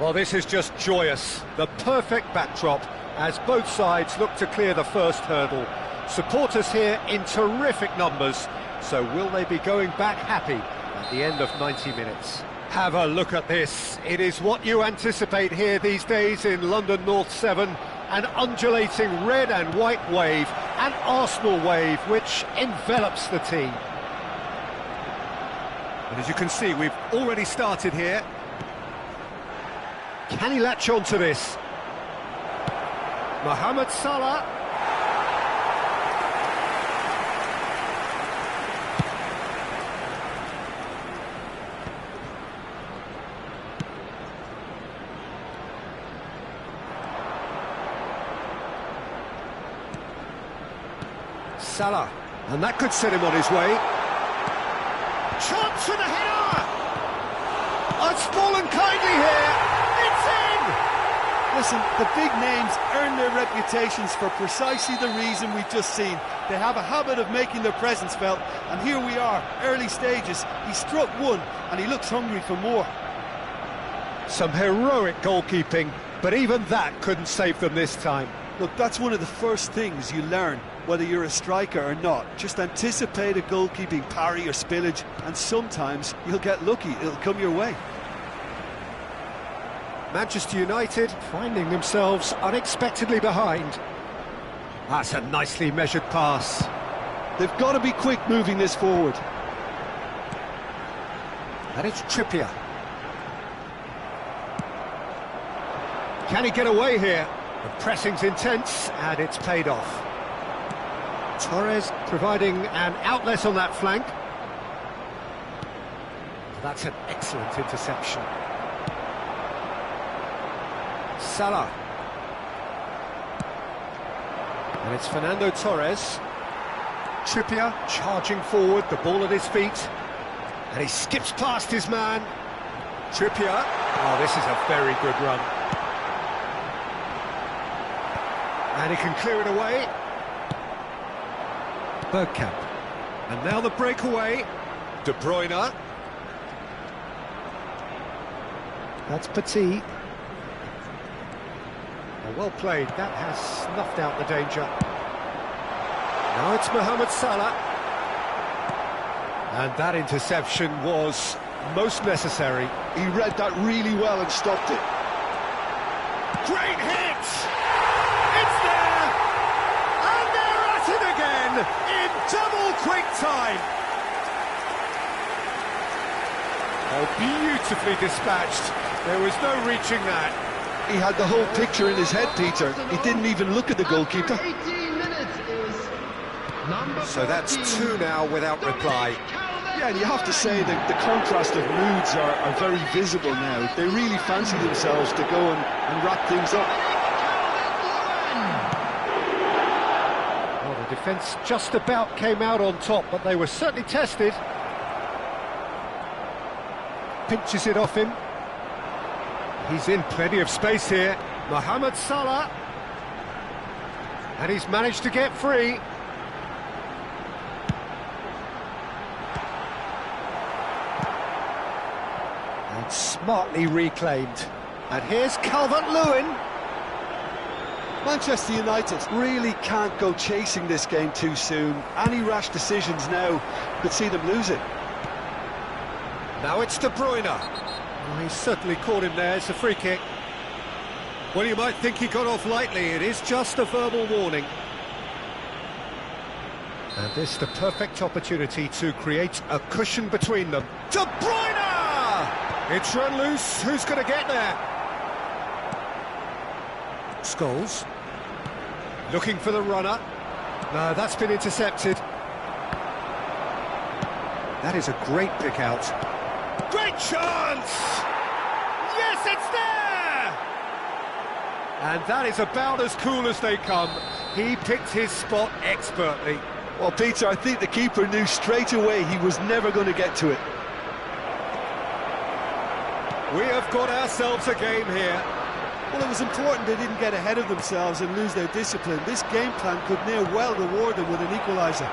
Well, this is just joyous. The perfect backdrop as both sides look to clear the first hurdle. Supporters here in terrific numbers, so will they be going back happy at the end of 90 minutes? Have a look at this. It is what you anticipate here these days in London North 7. An undulating red and white wave, an Arsenal wave which envelops the team. And as you can see, we've already started here. Can he latch on to this? Mohamed Salah. Salah, and that could set him on his way. Chance for the header! Oh, it's fallen kindly here. It's in! Listen, the big names earn their reputations for precisely the reason we've just seen. They have a habit of making their presence felt, and here we are, early stages. He struck one, and he looks hungry for more. Some heroic goalkeeping, but even that couldn't save them this time. Look, that's one of the first things you learn, whether you're a striker or not. Just anticipate a goalkeeping parry or spillage, and sometimes you'll get lucky, it'll come your way. Manchester United finding themselves unexpectedly behind. That's a nicely measured pass. They've got to be quick moving this forward. And it's Trippier. Can he get away here? The pressing's intense, and it's paid off. Torres providing an outlet on that flank. That's an excellent interception. Salah. And it's Fernando Torres. Trippier charging forward, the ball at his feet. And he skips past his man. Trippier. Oh, this is a very good run. And he can clear it away. Bergkamp. And now the breakaway. De Bruyne. That's Petit. Well played. That has snuffed out the danger. Now it's Mohamed Salah. And that interception was most necessary. He read that really well and stopped it. Great hit! It's there! And they're at it again in double quick time. Oh, beautifully dispatched. There was no reaching that. He had the whole picture in his head, Peter. He didn't even look at the goalkeeper. So that's two now without reply. Yeah, and you have to say that the contrast of moods are very visible now. They really fancy themselves to go and wrap things up. Well, the defence just about came out on top, but they were certainly tested. Pinches it off him. He's in plenty of space here. Mohamed Salah. And he's managed to get free. And smartly reclaimed. And here's Calvert-Lewin. Manchester United really can't go chasing this game too soon. Any rash decisions now could see them lose it. Now it's De Bruyne. Well, he certainly caught him there. It's a free kick. Well, you might think he got off lightly. It is just a verbal warning. And this is the perfect opportunity to create a cushion between them. De Bruyne! It's run loose. Who's going to get there? Scholes. Looking for the runner. No, that's been intercepted. That is a great pick out. Great chance! Yes, it's there! And that is about as cool as they come. He picked his spot expertly. Well, Peter, I think the keeper knew straight away he was never going to get to it. We have got ourselves a game here. Well, it was important they didn't get ahead of themselves and lose their discipline. This game plan could near well reward them with an equaliser.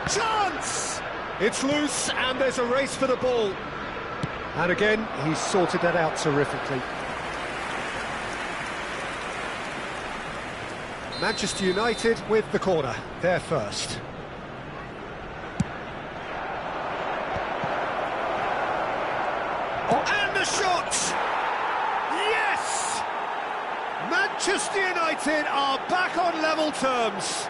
Chance! It's loose and there's a race for the ball. And again, he's sorted that out terrifically. Manchester United with the corner, they're first. Oh, and the shot! Yes! Manchester United are back on level terms.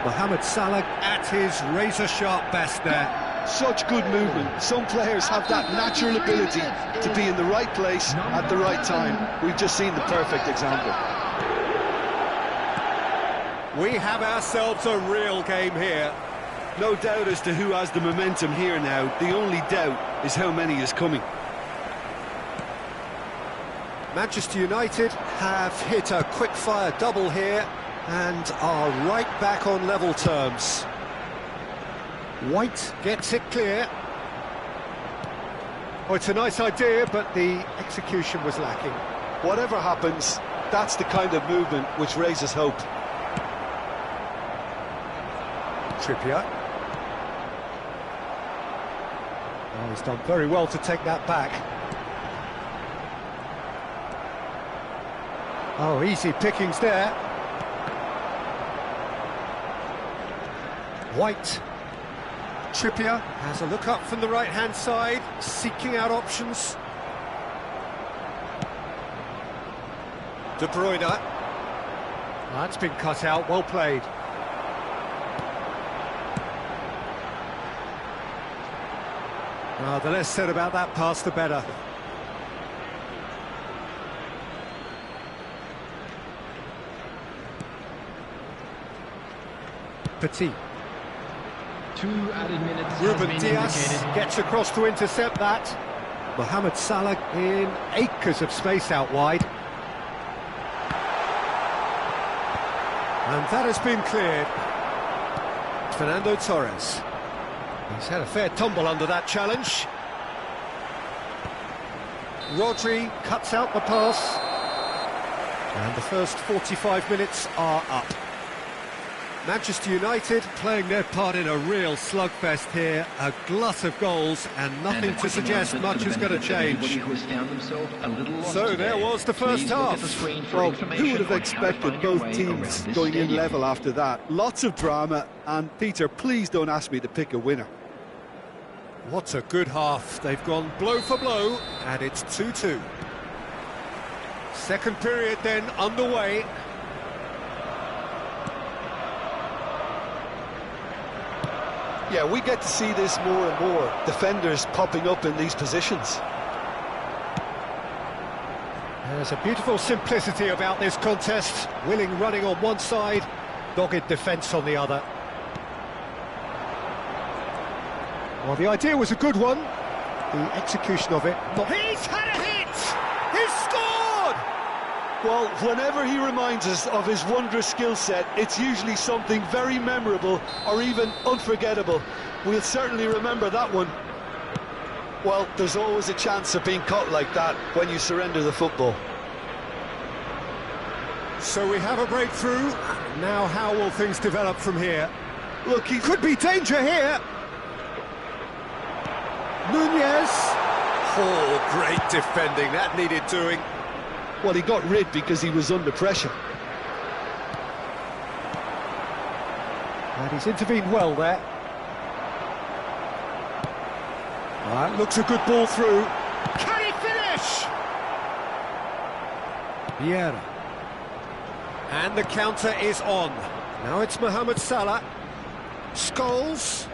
Mohamed Salah at his razor-sharp best there. Such good movement. Some players have that natural ability to be in the right place at the right time. We've just seen the perfect example. We have ourselves a real game here. No doubt as to who has the momentum here now. The only doubt is how many is coming. Manchester United have hit a quick-fire double here and are right back on level terms. White gets it clear. Oh, it's a nice idea, but the execution was lacking. Whatever happens, that's the kind of movement which raises hope. Trippier. Oh, he's done very well to take that back. Oh, easy pickings there. White. Trippier has a look up from the right-hand side, seeking out options. De Bruyne. That's been cut out, well played. The less said about that pass, the better. Petit. 2 added minutes. Ruben Dias gets across to intercept that. Mohamed Salah in acres of space out wide. And that has been cleared. Fernando Torres. He's had a fair tumble under that challenge. Rodri cuts out the pass. And the first 45 minutes are up. Manchester United playing their part in a real slugfest here, a glut of goals and nothing to suggest much is going to change. So there was the first half. Well, who would have expected both teams going in level after that? Lots of drama, and Peter, please don't ask me to pick a winner. What a good half. They've gone blow for blow, and it's 2-2. Second period then underway. Yeah, we get to see this more and more. Defenders popping up in these positions. There's a beautiful simplicity about this contest. Willing running on one side, dogged defence on the other. Well, the idea was a good one. The execution of it, not... He's had a hit! He's scored! Well, whenever he reminds us of his wondrous skill set, it's usually something very memorable or even unforgettable. We'll certainly remember that one. Well, there's always a chance of being caught like that when you surrender the football. So we have a breakthrough. Now how will things develop from here? Look, he Could be danger here. Nunez. Oh, great defending. That needed doing. Well, he got rid because he was under pressure. And he's intervened well there. That looks a good ball through. Can he finish? Vieira. And the counter is on. Now it's Mohamed Salah. Scholes.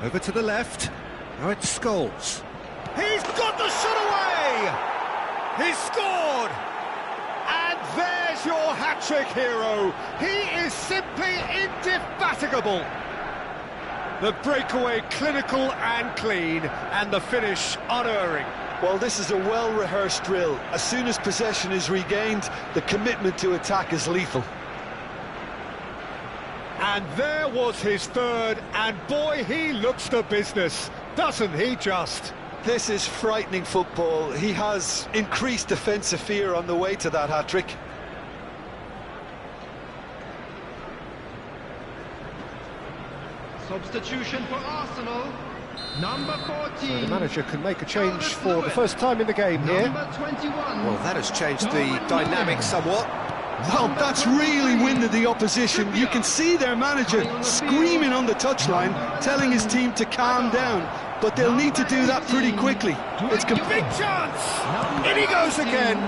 Over to the left. Now it's Scholes. He's got the shot away! He's scored! And there's your hat-trick hero. He is simply indefatigable. The breakaway clinical and clean, and the finish unerring. Well, this is a well-rehearsed drill. As soon as possession is regained, the commitment to attack is lethal. And there was his third, and boy, he looks the business, doesn't he just? This is frightening football. He has increased defensive fear on the way to that hat-trick. Substitution for Arsenal. Number 14. So the manager can make a change for the first time in the game here. Number 21. Well, that has changed the dynamic somewhat. Well, that's really winded the opposition. You can see their manager screaming on the touchline, telling his team to calm down. But they'll need to do that pretty quickly. It's Big chance! In he goes again!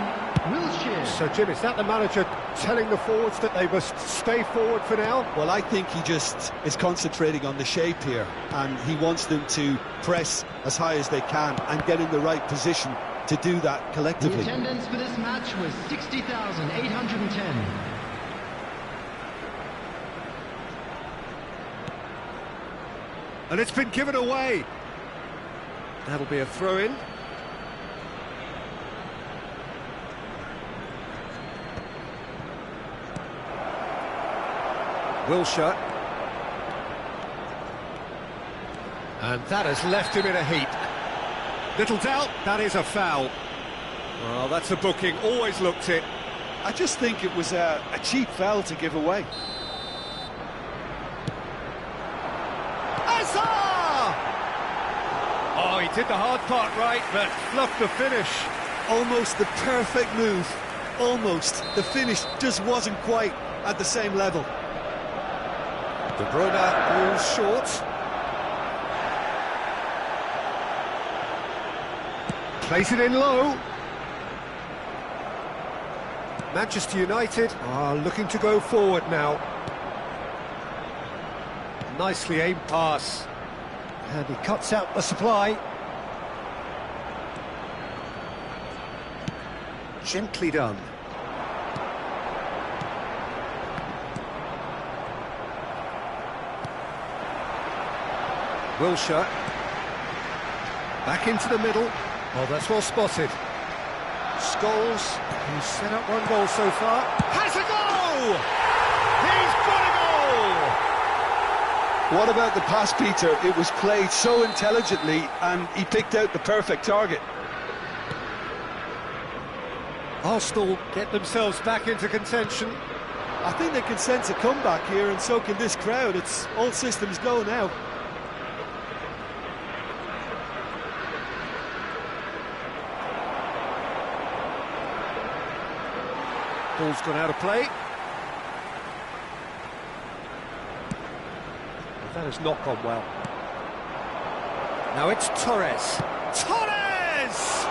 Wilshere. So, Jim, is that the manager telling the forwards that they must stay forward for now? Well, I think he just is concentrating on the shape here, and he wants them to press as high as they can and get in the right position to do that The collectively. attendance for this match was 60,810. And it's been given away. That'll be a throw-in. Wilshere. And that has left him in a heap. Little doubt, that is a foul. Well, that's a booking, always looked it. I just think it was a cheap foul to give away. Azar! Oh, he did the hard part right, but fluffed the finish. Almost the perfect move. Almost. The finish just wasn't quite at the same level. De Bruyne moves short. Plays it in low. Manchester United are looking to go forward now. Nicely aimed pass. And he cuts out the supply. Gently done. Wilshere. Back into the middle. Oh, that's well spotted. Scholes, who's set up one goal so far, has a goal! He's got a goal! What about the pass, Peter? It was played so intelligently and he picked out the perfect target. Arsenal get themselves back into contention. I think they can sense a comeback here, and so can this crowd. It's all systems go now. Ball's gone out of play. That has not gone well. Now it's Torres. Torres!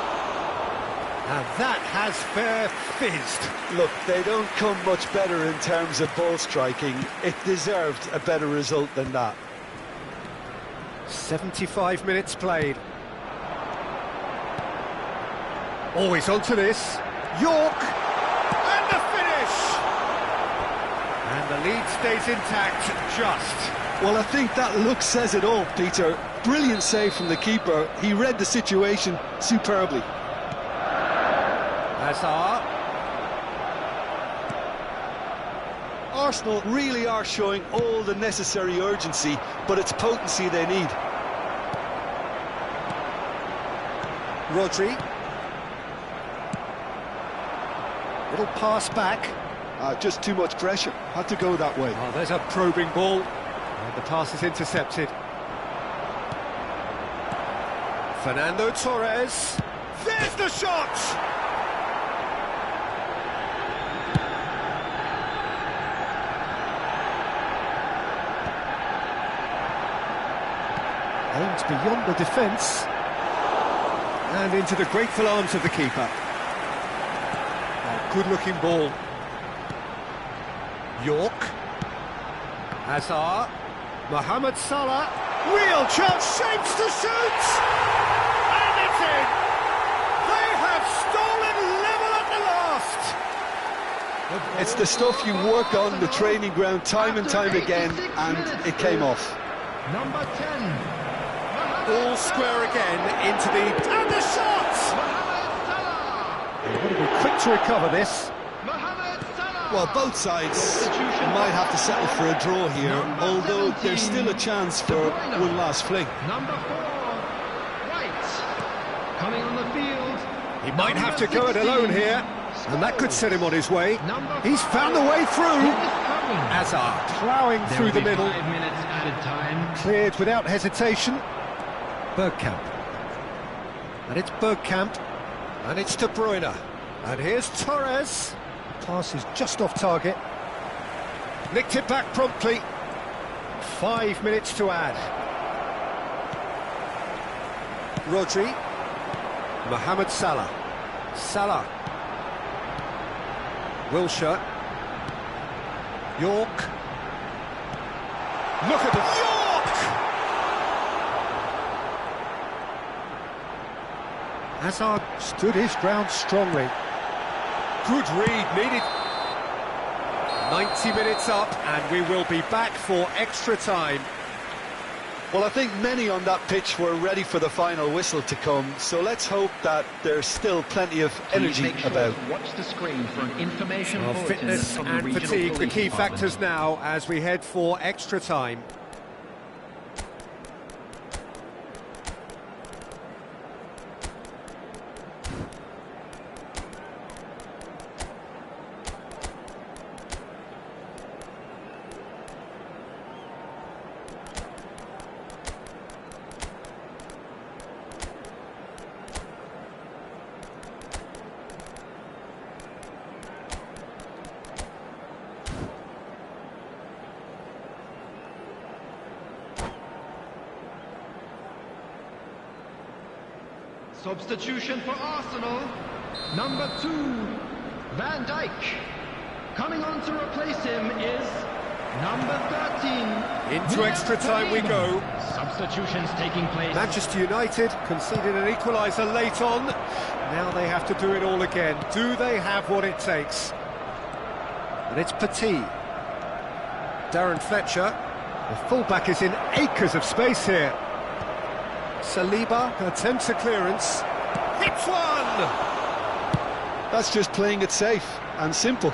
And that has fair fizzed. Look, they don't come much better in terms of ball striking. It deserved a better result than that. 75 minutes played. Always onto this. York! And the finish! And the lead stays intact, just. Well, I think that look says it all, Peter. Brilliant save from the keeper. He read the situation superbly. Hazard. Arsenal really are showing all the necessary urgency, but it's potency they need. Rodri. Little pass back. Just too much pressure. Had to go that way. Oh, there's a probing ball. And the pass is intercepted. Fernando Torres. There's the shot! Aimed beyond the defence. And into the grateful arms of the keeper. Oh, good-looking ball. York. Hazard. Mohamed Salah. Real chance, shapes to shoot! And it's in! They have stolen level at the last! It's the stuff you work on the training ground time and time again, and it came off. Number 10. All square again into the... And the shot! They've got to be quick to recover this. Well, both sides might have to settle for a draw here, although there's still a chance for one last fling. Number 4. White. Coming on the field. He might have to go it alone here, and that could set him on his way. He's found the way through. Hazard ploughing through the middle. 5 minutes added time. Cleared without hesitation. Bergkamp. And it's Bergkamp. And it's De Bruyne. And here's Torres. Pass is just off target. Nicked it back promptly. 5 minutes to add. Rodri. Mohamed Salah. Salah. Wilshere. York. Look at the York! Hazard stood his ground strongly. Good read, needed. 90 minutes up, and we will be back for extra time. Well, I think many on that pitch were ready for the final whistle to come, so let's hope that there's still plenty of energy about. Watch the screen for an information Well, bulletin fitness from the and regional fatigue, the police key department. factors now as we head for extra time. Substitution for Arsenal. Number 2, Van Dijk. Coming on to replace him is number 13. Into extra time we go. Substitutions taking place. Manchester United conceded an equaliser late on. Now they have to do it all again. Do they have what it takes? And it's Petit. Darren Fletcher. The fullback is in acres of space here. Saliba attempts a clearance. Hits one! That's just playing it safe and simple.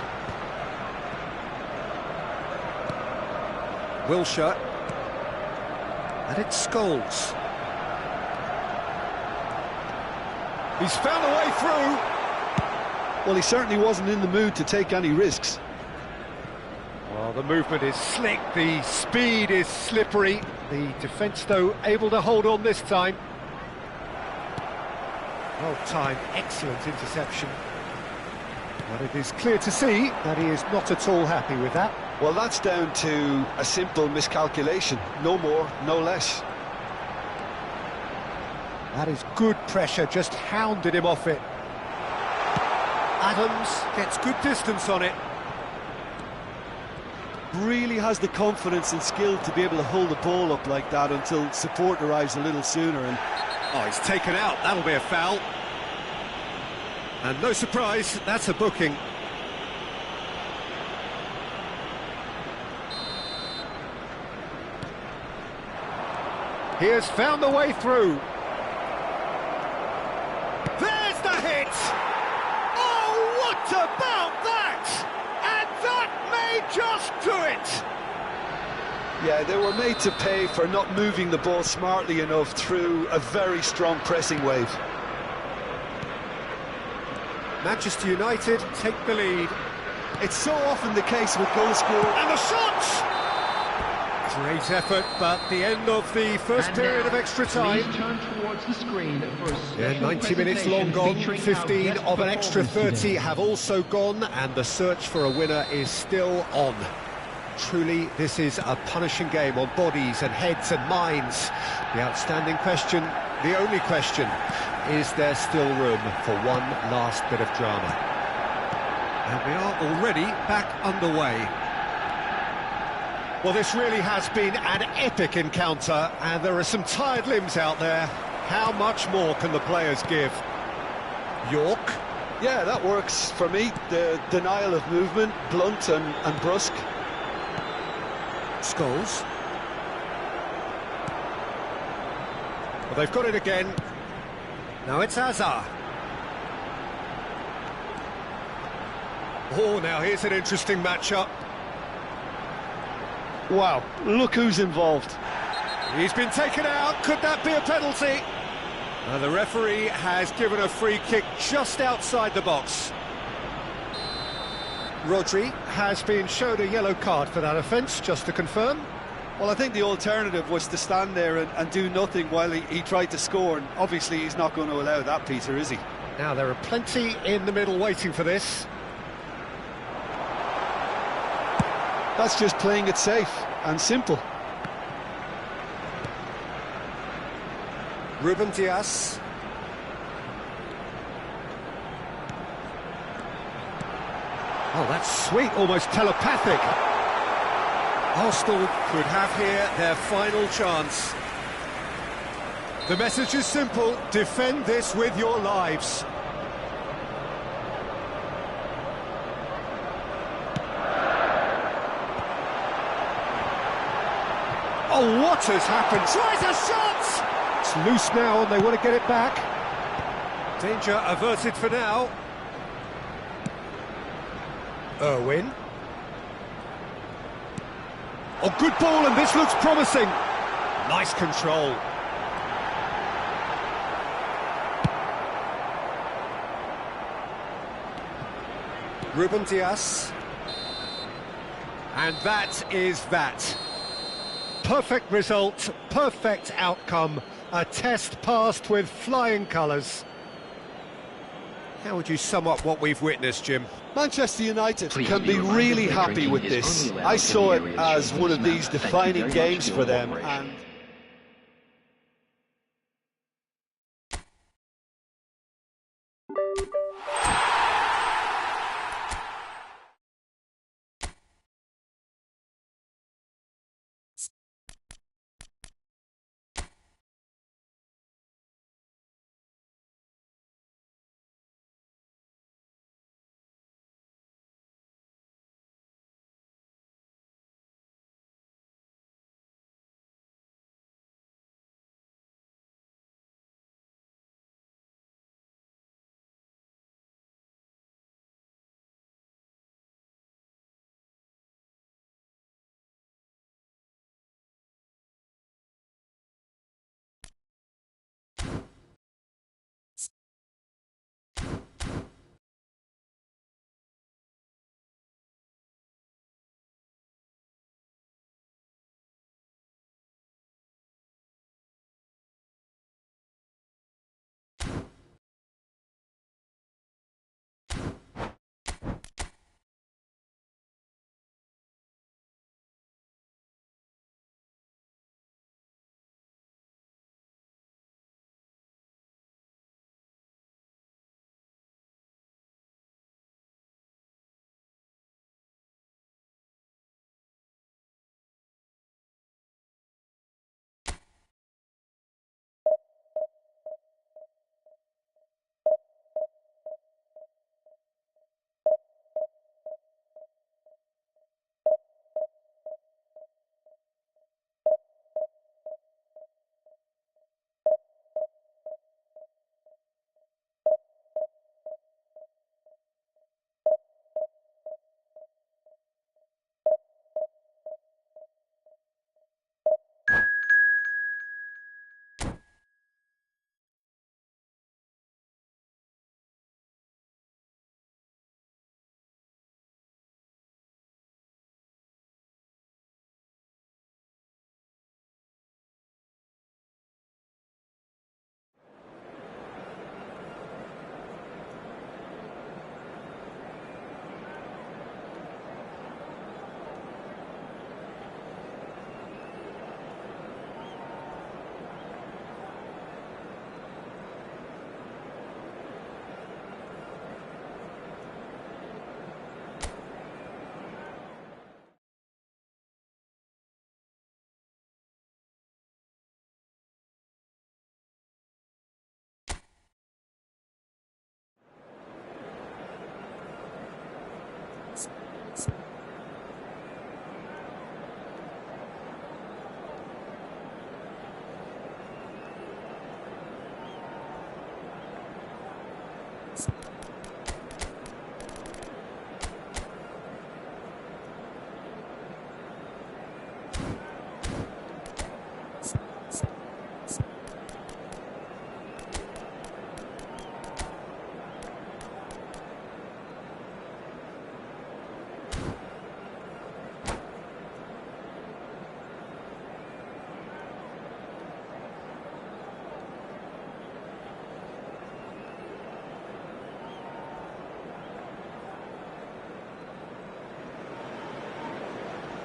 Wilshere. And it's Scholes. He's found a way through. Well, he certainly wasn't in the mood to take any risks. Well, the movement is slick, the speed is slippery. The defence, though, able to hold on this time. Well timed, excellent interception. But it is clear to see that he is not at all happy with that. Well, that's down to a simple miscalculation. No more, no less. That is good pressure, just hounded him off it. Adams gets good distance on it. Really has the confidence and skill to be able to hold the ball up like that until support arrives a little sooner. And oh, he's taken out, that'll be a foul. And no surprise, that's a booking. He has found the way through. There's the hit! Oh, what about that? And that may just do it! yeah, they were made to pay for not moving the ball smartly enough through a very strong pressing wave. Manchester United take the lead. It's so often the case with goal scoring. And the shot! Great effort, but the end of the first period of extra time. Please turn towards the screen for a special Yeah, 90 minutes long gone, presentation 15 featuring of our an extra guest 30 today. have also gone, and the search for a winner is still on. Truly, this is a punishing game on bodies and heads and minds. The outstanding question, the only question, is there still room for one last bit of drama? And we are already back underway. Well, this really has been an epic encounter, and there are some tired limbs out there. How much more can the players give? York. Yeah, that works for me. The denial of movement, blunt and brusque. Scholes. Well, they've got it again. Now it's Hazard. Oh, now here's an interesting matchup. Wow, look who's involved. He's been taken out. Could that be a penalty? The referee has given a free kick just outside the box. Rodri. Has been shown a yellow card for that offence, just to confirm. Well, I think the alternative was to stand there and do nothing while he tried to score, and obviously he's not going to allow that, Peter, is he? Now, there are plenty in the middle waiting for this. That's just playing it safe and simple. Ruben Dias. Oh, that's sweet, almost telepathic. Arsenal could have here their final chance. The message is simple: defend this with your lives. Oh, what has happened? Tries a shot! It's loose now and they want to get it back. Danger averted for now. Irwin. Oh, good ball, and this looks promising. Nice control. Ruben Dias. And that is that. Perfect result, perfect outcome. A test passed with flying colours. How would you sum up what we've witnessed, Jim? Manchester United can be really happy with this. I saw it as one of these defining games for them, and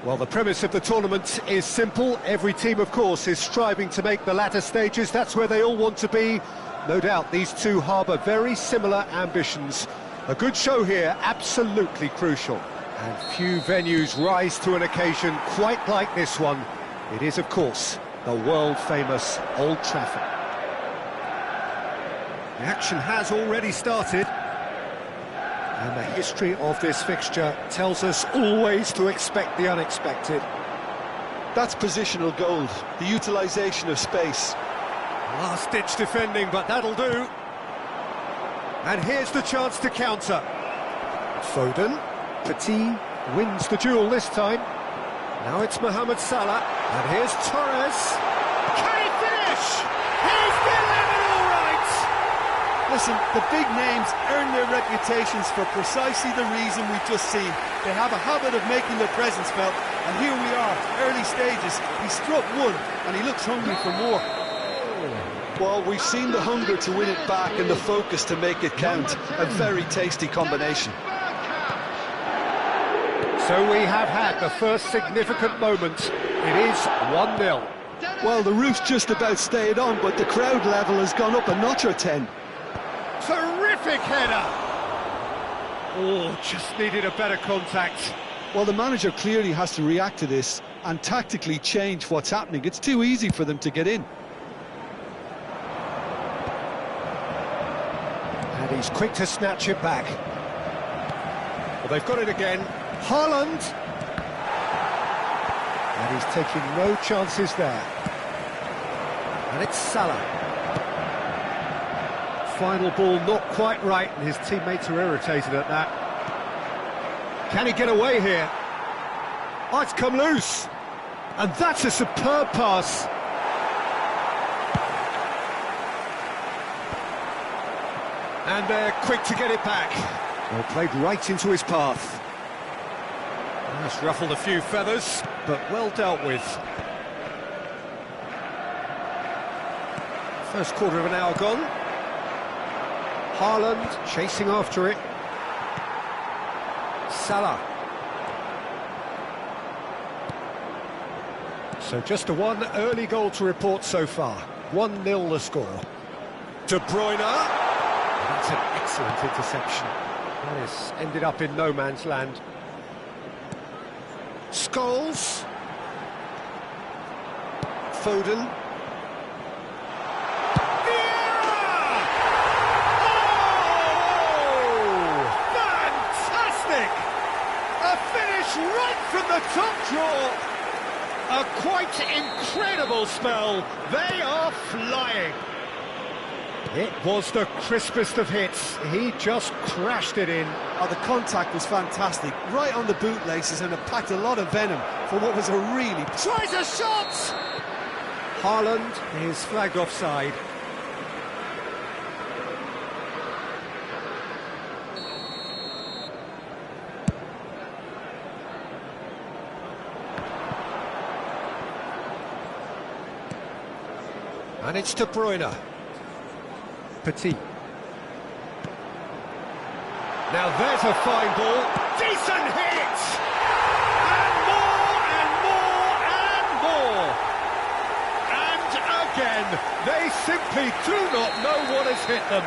Well, the premise of the tournament is simple. Every team, of course, is striving to make the latter stages. That's where they all want to be. No doubt these two harbour very similar ambitions. A good show here, absolutely crucial. And few venues rise to an occasion quite like this one. It is, of course, the world-famous Old Trafford. The action has already started. And the history of this fixture tells us always to expect the unexpected. That's positional gold, the utilisation of space. Last-ditch defending, but that'll do. And here's the chance to counter. Foden, Petit wins the duel this time. Now it's Mohamed Salah, and here's Torres. Can he finish? He's delivered all right! Listen, the big names earn their reputations for precisely the reason we've just seen. They have a habit of making their presence felt, and here we are, early stages. He struck one, and he looks hungry for more. Well, we've seen the hunger to win it back and the focus to make it count. A very tasty combination. So we have had the first significant moment. It is 1-0. Well, the roof's just about stayed on, but the crowd level has gone up a notch or 10. Terrific header! Oh, just needed a better contact. Well, the manager clearly has to react to this and tactically change what's happening. It's too easy for them to get in. And he's quick to snatch it back. Well, they've got it again. Haaland! And he's taking no chances there. And it's Salah. Final ball not quite right, and his teammates are irritated at that. Can he get away here? Oh, it's come loose. And that's a superb pass. And they're quick to get it back. Well, played right into his path. That's ruffled a few feathers, but well dealt with. First quarter of an hour gone. Haaland chasing after it. Salah. So just a one early goal to report so far. 1-0 the score. De Bruyne. That's an excellent interception. That has ended up in no man's land. Scholes. Foden. Vieira! Oh! Fantastic! A finish right from the top draw. A quite incredible spell. They are flying. It was the crispest of hits. He just crashed it in. Oh, the contact was fantastic, right on the bootlaces, and it packed a lot of venom for what was a really... Tries a shot! Haaland is flagged offside. And it's De Bruyne. Petit. Now there's a fine ball. Decent hit! And more, and more, and more! And again, they simply do not know what has hit them.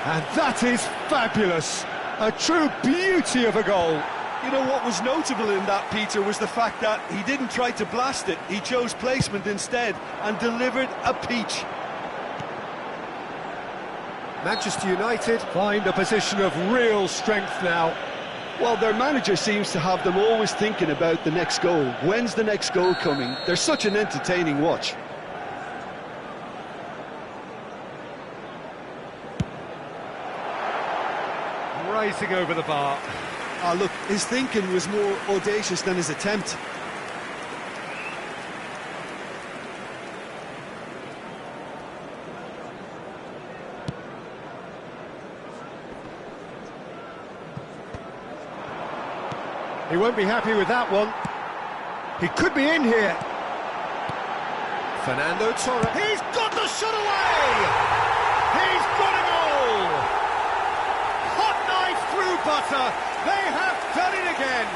And that is fabulous. A true beauty of a goal. You know what was notable in that, Peter, was the fact that he didn't try to blast it. He chose placement instead and delivered a peach. Manchester United find a position of real strength now. Well, their manager seems to have them always thinking about the next goal. When's the next goal coming? They're such an entertaining watch. Rising over the bar. Ah, look, his thinking was more audacious than his attempt. He won't be happy with that one. He could be in here. Fernando Torres. He's got the shot away! He's got a goal! Hot knife through butter. They have done it again.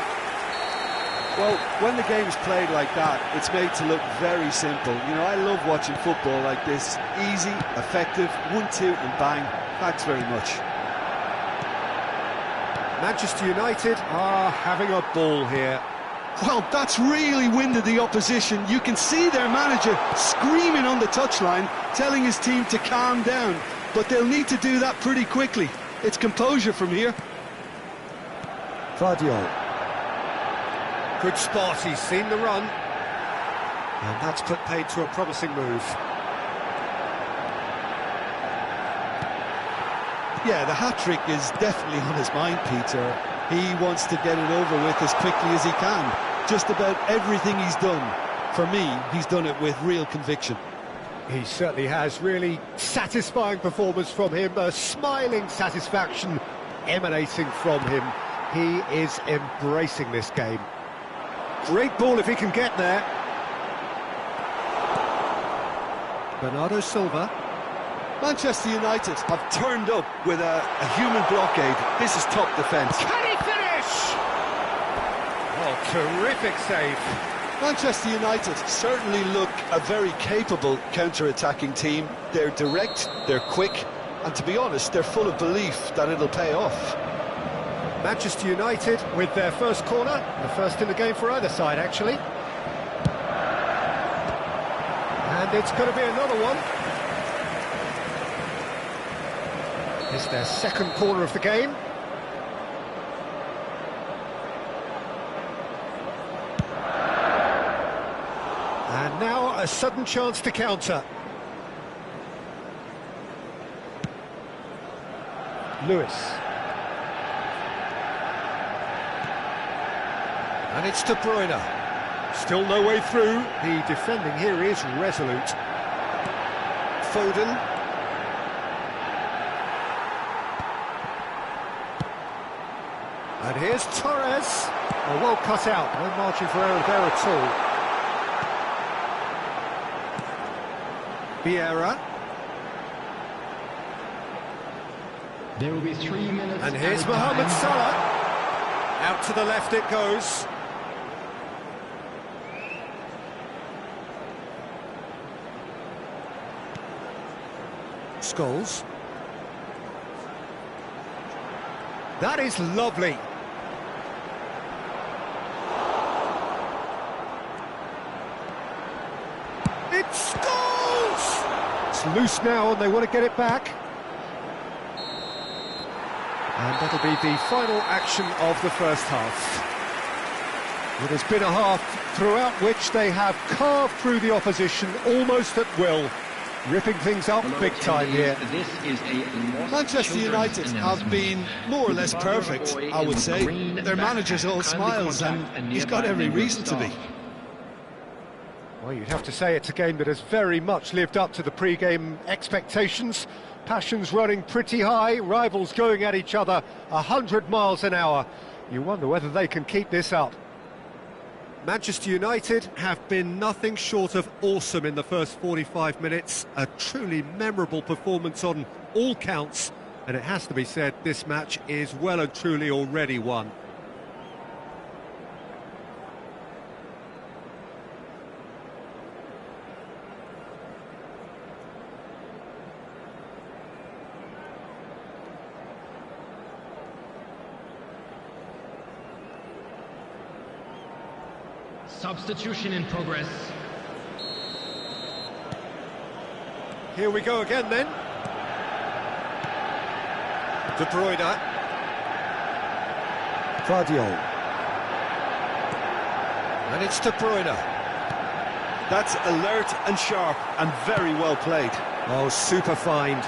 Well, when the game's played like that, it's made to look very simple. You know, I love watching football like this. Easy, effective, 1-2 and bang. Thanks very much. Manchester United are having a ball here. Well, that's really winded the opposition. You can see their manager screaming on the touchline, telling his team to calm down. But they'll need to do that pretty quickly. It's composure from here. Vardiol. Good spot, he's seen the run. And that's put paid to a promising move. Yeah, the hat-trick is definitely on his mind, Peter. He wants to get it over with as quickly as he can. Just about everything he's done, for me, he's done it with real conviction. He certainly has. Really satisfying performance from him. A smiling satisfaction emanating from him. He is embracing this game. Great ball if he can get there. Bernardo Silva. Manchester United have turned up with a human blockade. This is top defence. Can he finish? Oh, terrific save. Manchester United certainly look a very capable counter-attacking team. They're direct, they're quick, and to be honest, they're full of belief that it'll pay off. Manchester United with their first corner, the first in the game for either side, actually. And it's going to be another one. It's their second corner of the game. And now a sudden chance to counter. Lewis. And it's De Bruyne. Still no way through. The defending here is resolute. Foden. And here's Torres. Oh, well cut out. No margin for error there at all. Vieira. There will be 3 minutes. And here's added Mohamed time. Salah. Out to the left it goes. Scholes. That is lovely. It's Scholes! It's loose now and they want to get it back. And that'll be the final action of the first half. It has been a half throughout which they have carved through the opposition almost at will, ripping things up big time here. This is a Manchester United have been more or less perfect, I would say. Their manager's all smiles and he's got every reason to be. Well, you'd have to say it's a game that has very much lived up to the pre-game expectations. Passions running pretty high, rivals going at each other 100 miles an hour. You wonder whether they can keep this up. Manchester United have been nothing short of awesome in the first 45 minutes. A truly memorable performance on all counts. And it has to be said, this match is well and truly already won. Substitution in progress. Here we go again then. De Bruyne. Vardiol. And it's De Bruyne. That's alert and sharp and very well played. Oh, super find.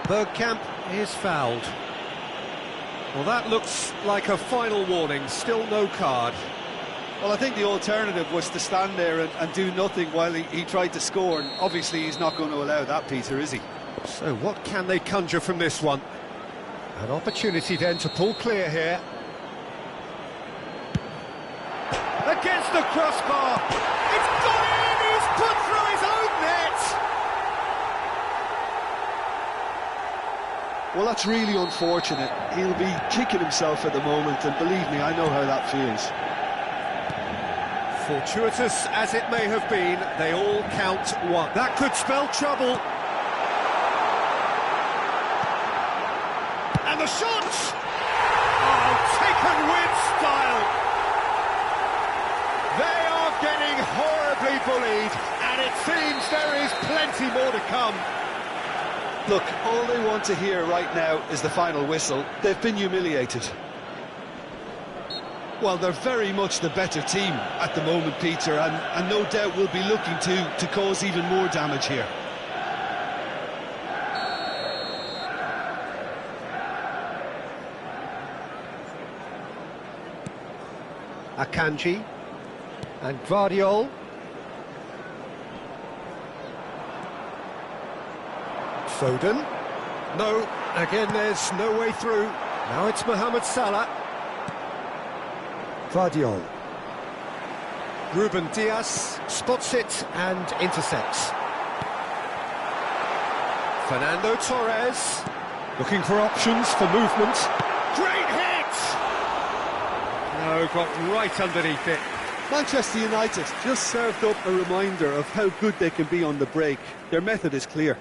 Bergkamp is fouled. Well, that looks like a final warning. Still no card. Well, I think the alternative was to stand there and do nothing while he tried to score, and obviously he's not going to allow that, Peter, is he? So what can they conjure from this one? An opportunity then to pull clear here. Against the crossbar. It's gone in! He's put through his own net! Well, that's really unfortunate. He'll be kicking himself at the moment, and believe me, I know how that feels. Fortuitous as it may have been, they all count one. That could spell trouble. And the shot! Oh, taken with style. They are getting horribly bullied, and it seems there is plenty more to come. Look, all they want to hear right now is the final whistle. They've been humiliated. Well, they're very much the better team at the moment, Peter, and no doubt will be looking to cause even more damage here. Akanji and Gvardiol. Foden. No, again there's no way through. Now it's Mohamed Salah. Gvardiol. Ruben Dias spots it and intercepts. Fernando Torres. Looking for options for movement. Great hit! No, got right underneath it. Manchester United just served up a reminder of how good they can be on the break. Their method is clear.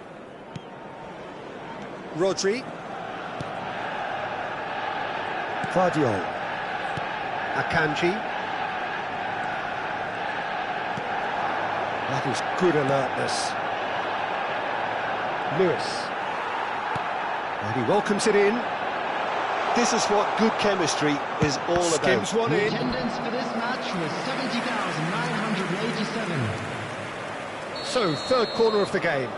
Rodri. Gvardiol. Akanji. That is good alertness. Lewis. And he welcomes it in. This is what good chemistry is all about. Skims one in. Attendance for this match was 70,987. So, third corner of the game.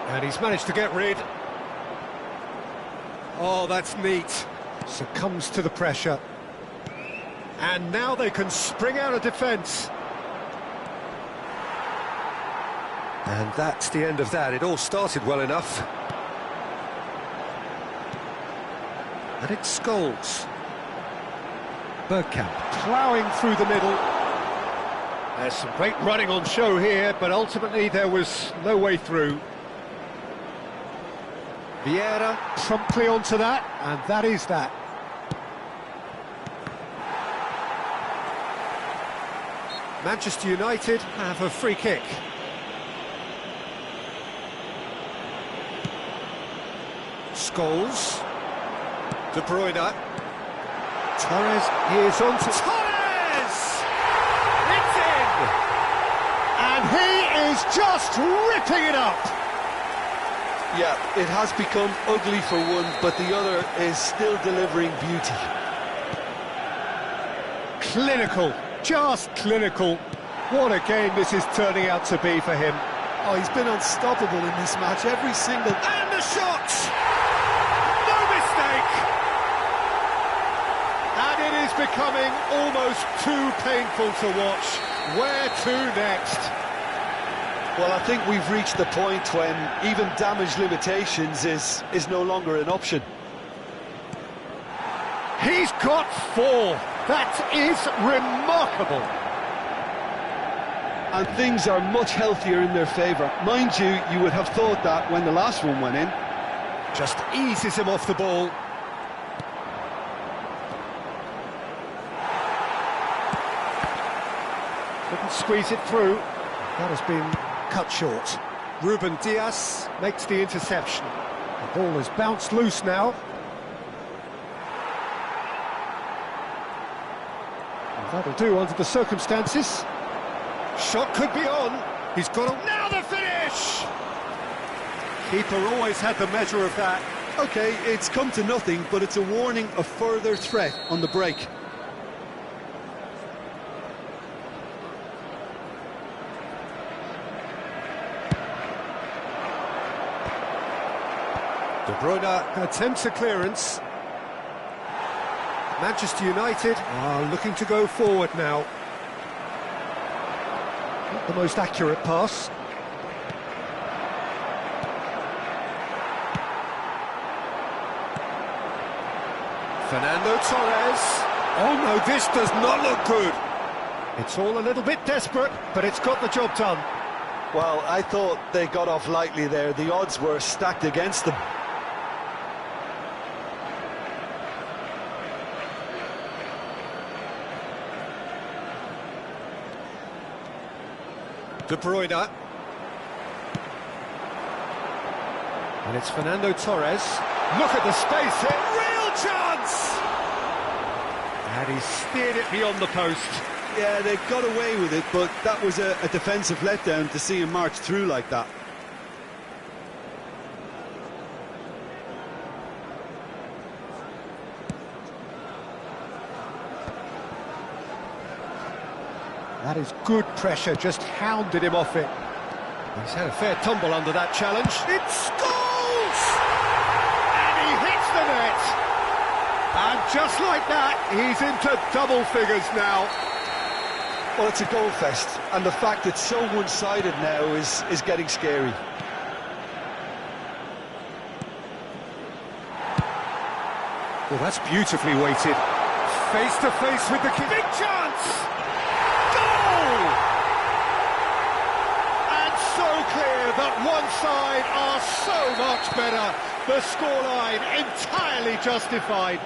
And he's managed to get rid. Oh, that's neat. Succumbs to the pressure. And now they can spring out of defence. And that's the end of that. It all started well enough. And it's Scholes. Bergkamp ploughing through the middle. There's some great running on show here, but ultimately there was no way through. Vieira promptly onto that, and that is that. Manchester United have a free kick. Scholes. De Bruyne. Torres is on to... Torres! It's in! And he is just ripping it up! Yeah, it has become ugly for one, but the other is still delivering beauty. Clinical, just clinical. What a game this is turning out to be for him. Oh, he's been unstoppable in this match, every single... And the shot! No mistake! And it is becoming almost too painful to watch. Where to next? Well, I think we've reached the point when even damage limitations is no longer an option. He's got 4. That is remarkable. And things are much healthier in their favour. Mind you, you would have thought that when the last one went in. Just eases him off the ball. Couldn't squeeze it through. That has been cut short. Ruben Dias makes the interception. The ball has bounced loose now. And that'll do under the circumstances. Shot could be on. He's got a... Now the finish! Keeper always had the measure of that. OK, it's come to nothing, but it's a warning of further threat on the break. De Bruyne attempts a clearance. Manchester United are looking to go forward now. Not the most accurate pass. Fernando Torres. Oh no, this does not look good. It's all a little bit desperate, but it's got the job done. Well, I thought they got off lightly there. The odds were stacked against them. De Bruyne. And it's Fernando Torres. Look at the space here. Real chance! And he steered it beyond the post. Yeah, they got away with it, but that was a defensive letdown to see him march through like that. That is good pressure, just hounded him off it. He's had a fair tumble under that challenge. It scores! And he hits the net! And just like that, he's into double figures now. Well, it's a goal fest, and the fact it's so one-sided now is getting scary. Well, that's beautifully weighted. Face to face with the kid. Big chance! Goal! And so clear that one side are so much better. The scoreline entirely justified.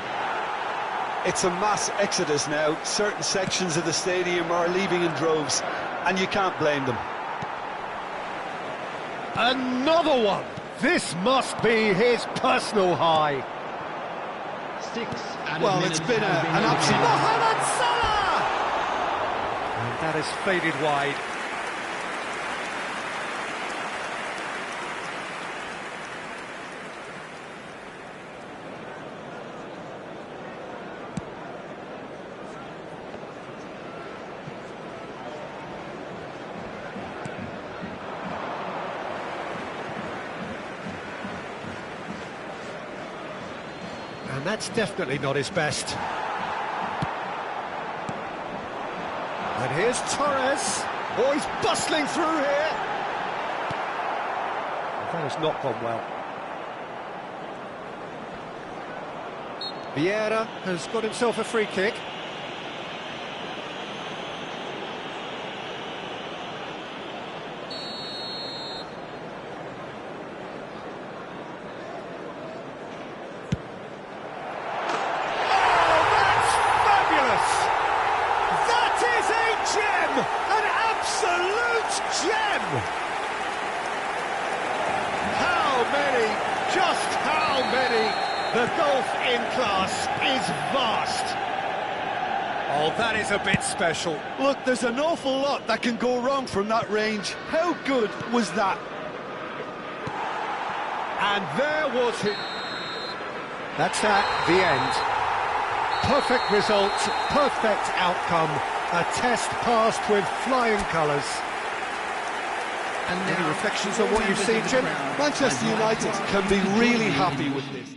It's a mass exodus now. Certain sections of the stadium are leaving in droves, and you can't blame them. Another one! This must be his personal high. Well, it's been an absolute... Mohamed Salah! And that has faded wide. And that's definitely not his best. And here's Torres. Oh, he's bustling through here. That has not gone well. Vieira has got himself a free kick. An absolute gem! How many, just how many? The gulf in class is vast. Oh, that is a bit special. Look, there's an awful lot that can go wrong from that range. How good was that? And there was it. That's at the end. Perfect result, perfect outcome. A test passed with flying colours. And any reflections on what you've seen, Jim? Manchester United can be really happy with this.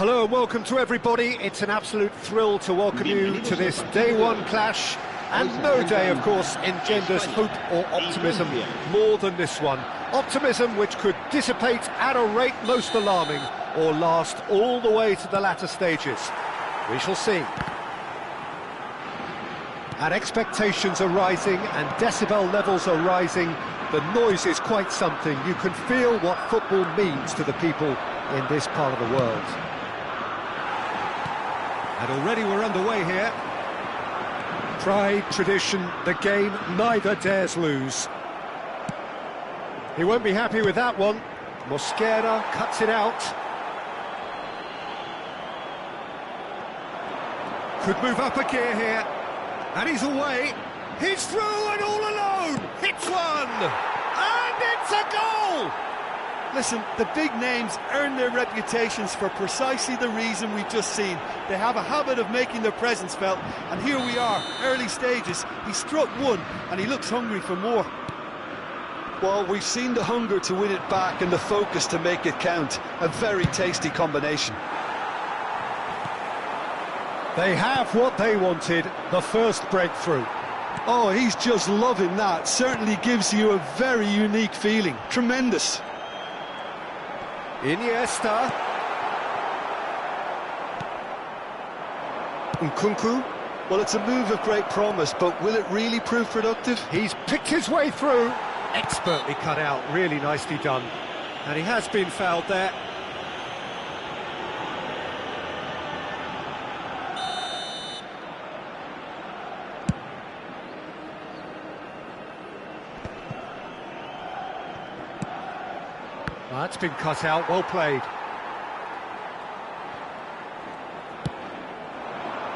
Hello and welcome to everybody. It's an absolute thrill to welcome you to this day one clash. And no day, of course, engenders hope or optimism more than this one. Optimism which could dissipate at a rate most alarming or last all the way to the latter stages. We shall see. And expectations are rising and decibel levels are rising. The noise is quite something. You can feel what football means to the people in this part of the world. And already we're underway here. Pride, tradition, the game neither dares lose. He won't be happy with that one. Mosquera cuts it out. Could move up a gear here. And he's away. He's through and all alone. Hits one. And it's a goal. Listen, the big names earn their reputations for precisely the reason we've just seen. They have a habit of making their presence felt, and here we are, early stages. He struck one, and he looks hungry for more. Well, we've seen the hunger to win it back and the focus to make it count. A very tasty combination. They have what they wanted, the first breakthrough. Oh, he's just loving that. Certainly gives you a very unique feeling. Tremendous. Iniesta. Nkunku. Well, it's a move of great promise, but will it really prove productive? He's picked his way through. Expertly cut out, really nicely done. And he has been fouled there. That's been cut out, well played.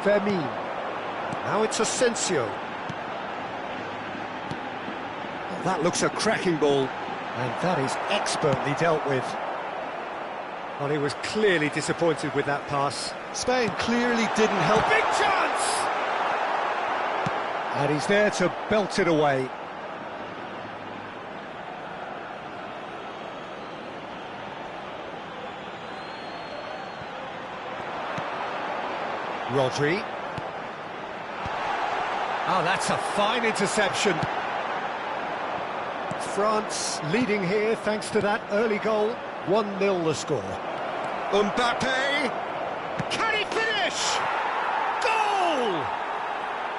Fermin. Now it's Asensio. Well, that looks a cracking ball, and that is expertly dealt with. Well, he was clearly disappointed with that pass. Spain clearly didn't help. Big chance! And he's there to belt it away. Rodri. Oh, that's a fine interception. France leading here thanks to that early goal. 1-0 the score. Mbappe. Can he finish? Goal!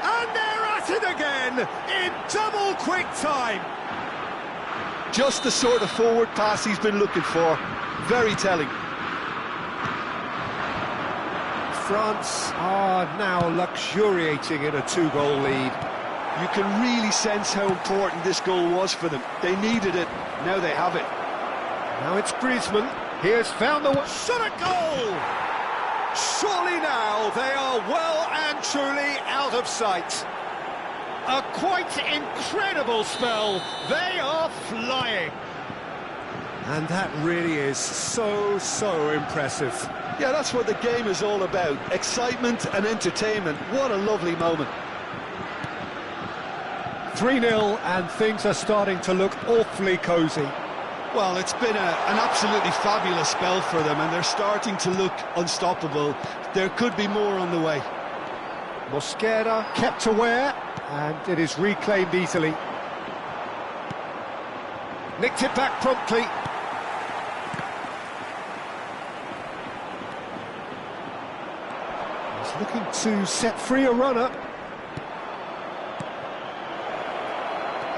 And they're at it again in double quick time. Just the sort of forward pass he's been looking for. Very telling. France are now luxuriating in a 2-goal lead. You can really sense how important this goal was for them. They needed it, now they have it. Now it's Griezmann. He has found the shot at goal! Surely now they are well and truly out of sight. A quite incredible spell. They are flying. And that really is so impressive. Yeah, that's what the game is all about. Excitement and entertainment. What a lovely moment. 3-0 and things are starting to look awfully cosy. Well, it's been an absolutely fabulous spell for them, and they're starting to look unstoppable. There could be more on the way. Mosquera kept aware, and it is reclaimed easily. Nicked it back promptly. Looking to set free a runner.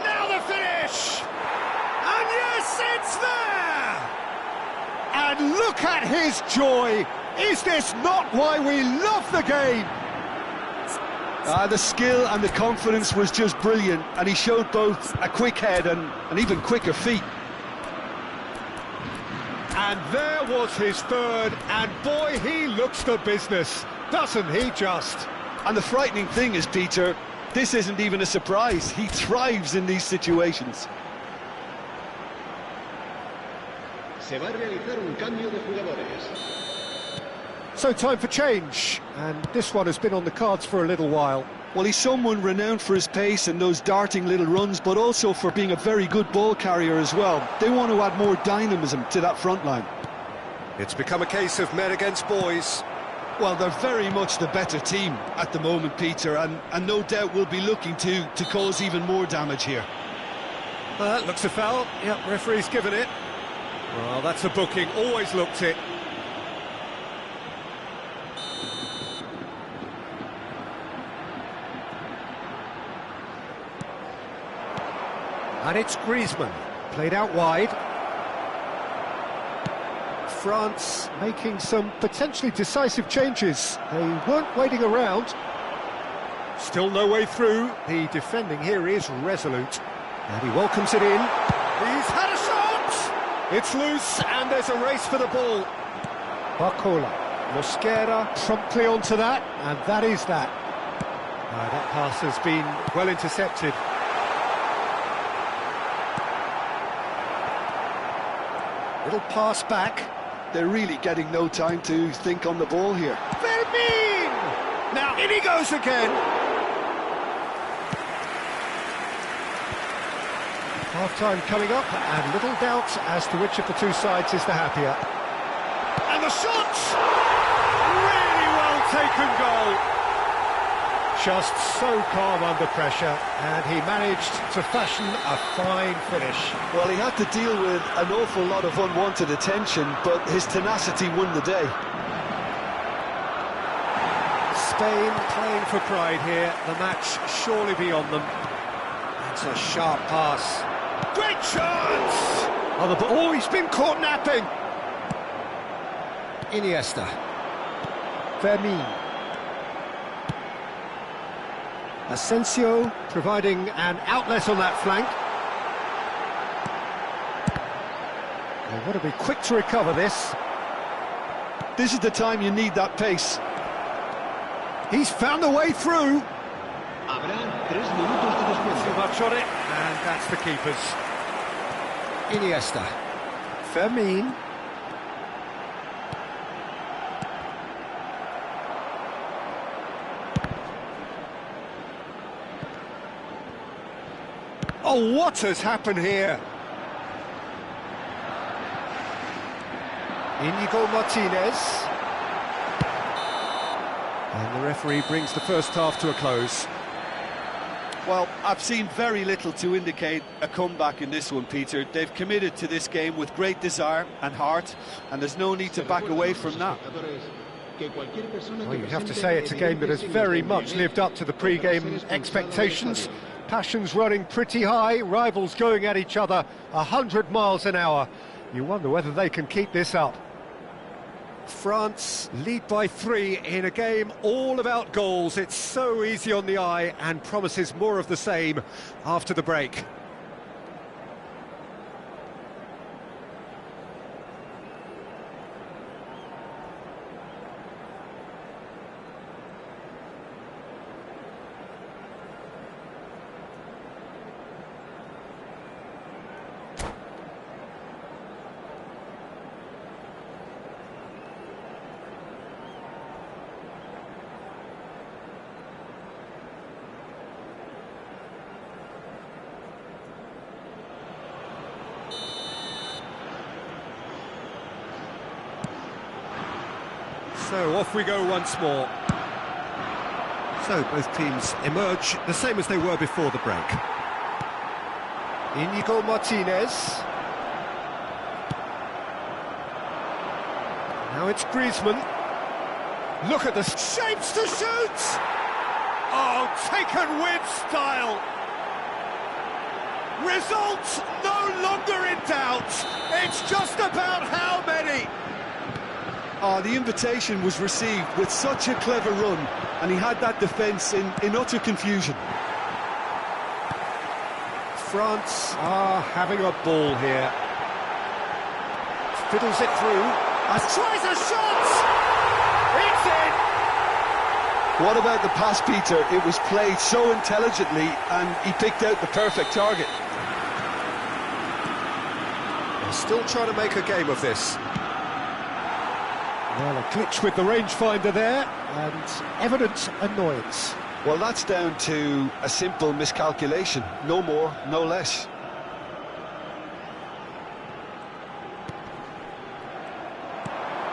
Now the finish! And yes, it's there! And look at his joy! Is this not why we love the game? The skill and the confidence was just brilliant, and he showed both a quick head and even quicker feet. And there was his third, and boy, he looks the business. Doesn't he just? And the frightening thing is, Peter, this isn't even a surprise. He thrives in these situations. Se va a realizar un cambio de jugadores. So time for change, and this one has been on the cards for a little while. Well, he's someone renowned for his pace and those darting little runs, but also for being a very good ball carrier as well. They want to add more dynamism to that front line. It's become a case of men against boys. Well, they're very much the better team at the moment, Peter, and no doubt will be looking to cause even more damage here. Looks a foul. Yep, referee's given it. Well, that's a booking, always looked it. And it's Griezmann, played out wide. France making some potentially decisive changes. They weren't waiting around. Still no way through. The defending here is resolute. And he welcomes it in. He's had a shot! It's loose, and there's a race for the ball. Barcola, Mosquera promptly onto that, and that is that. That pass has been well intercepted. Little pass back. They're really getting no time to think on the ball here. Fermin! Now in he goes again. Half-time coming up, and little doubt as to which of the two sides is the happier. And the shot! Really well taken goal. Just so calm under pressure, and he managed to fashion a fine finish. Well, he had to deal with an awful lot of unwanted attention, but his tenacity won the day. Spain playing for pride here, the match surely beyond them. That's a sharp pass. Great chance! Oh, he's been caught napping. Iniesta. Fermin. Asensio providing an outlet on that flank. They want to be quick to recover this. This is the time you need that pace. He's found a way through. Habrá 3 minutos de descuento. Too much on it, and that's the keepers. Iniesta. Fermin. Oh, what has happened here? Inigo Martinez. And the referee brings the first half to a close. Well, I've seen very little to indicate a comeback in this one, Peter. They've committed to this game with great desire and heart, and there's no need to back away from that. Well, you have to say it's a game that has very much lived up to the pre-game expectations. Passions running pretty high, rivals going at each other 100 miles an hour. You wonder whether they can keep this up. France lead by 3 in a game all about goals. It's so easy on the eye and promises more of the same after the break. So off we go once more. So both teams emerge the same as they were before the break. Inigo Martinez. Now it's Griezmann. Look at the shapes to shoot! Oh, taken with style! Results no longer in doubt. It's just about how many. Oh, the invitation was received with such a clever run, and he had that defence in utter confusion. France are having a ball here. Fiddles it through. Tries a shot! It's in! What about the pass, Peter? It was played so intelligently, and he picked out the perfect target. They're still trying to make a game of this. Well, a glitch with the rangefinder there, and evident annoyance. Well, that's down to a simple miscalculation. No more, no less.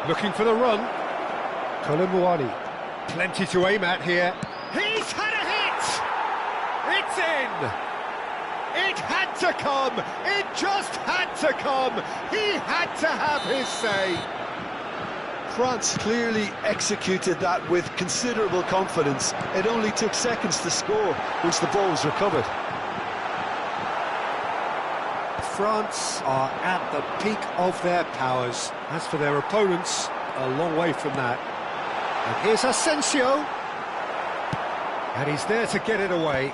Looking for the run. Kolomuani. Plenty to aim at here. He's had a hit! It's in! It had to come! It just had to come! He had to have his say! France clearly executed that with considerable confidence. It only took seconds to score once the ball was recovered. France are at the peak of their powers. As for their opponents, a long way from that. And here's Asensio. And he's there to get it away.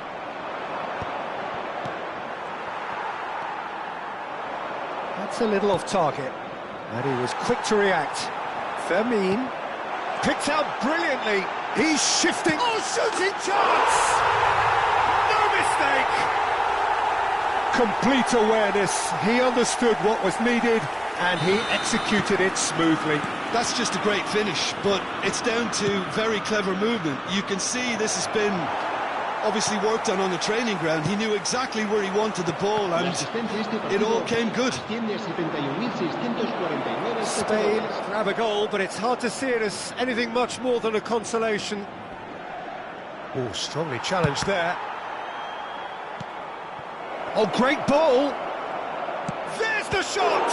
That's a little off target. And he was quick to react. Fermin picked out brilliantly. He's shifting. Oh, shooting chance! No mistake! Complete awareness. He understood what was needed and he executed it smoothly. That's just a great finish, but it's down to very clever movement. You can see this has been obviously worked on the training ground. He knew exactly where he wanted the ball and it all came good. Spain grab a goal, but it's hard to see it as anything much more than a consolation. Oh, strongly challenged there. Oh, great ball! There's the shot!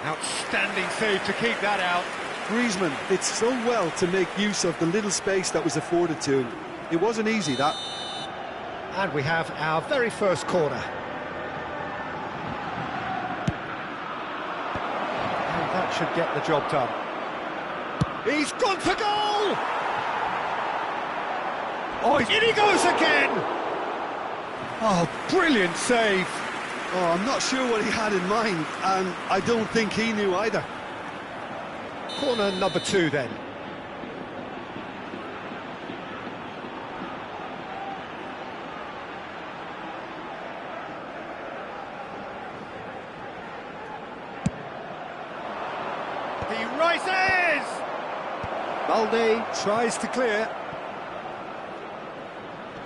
Outstanding save to keep that out. Griezmann did so well to make use of the little space that was afforded to him. It wasn't easy, that. And we have our very first corner. And that should get the job done. He's gone for goal! Oh, in he goes again! Oh, brilliant save! Oh, I'm not sure what he had in mind, and I don't think he knew either. Corner number 2 then. He rises! Balde tries to clear.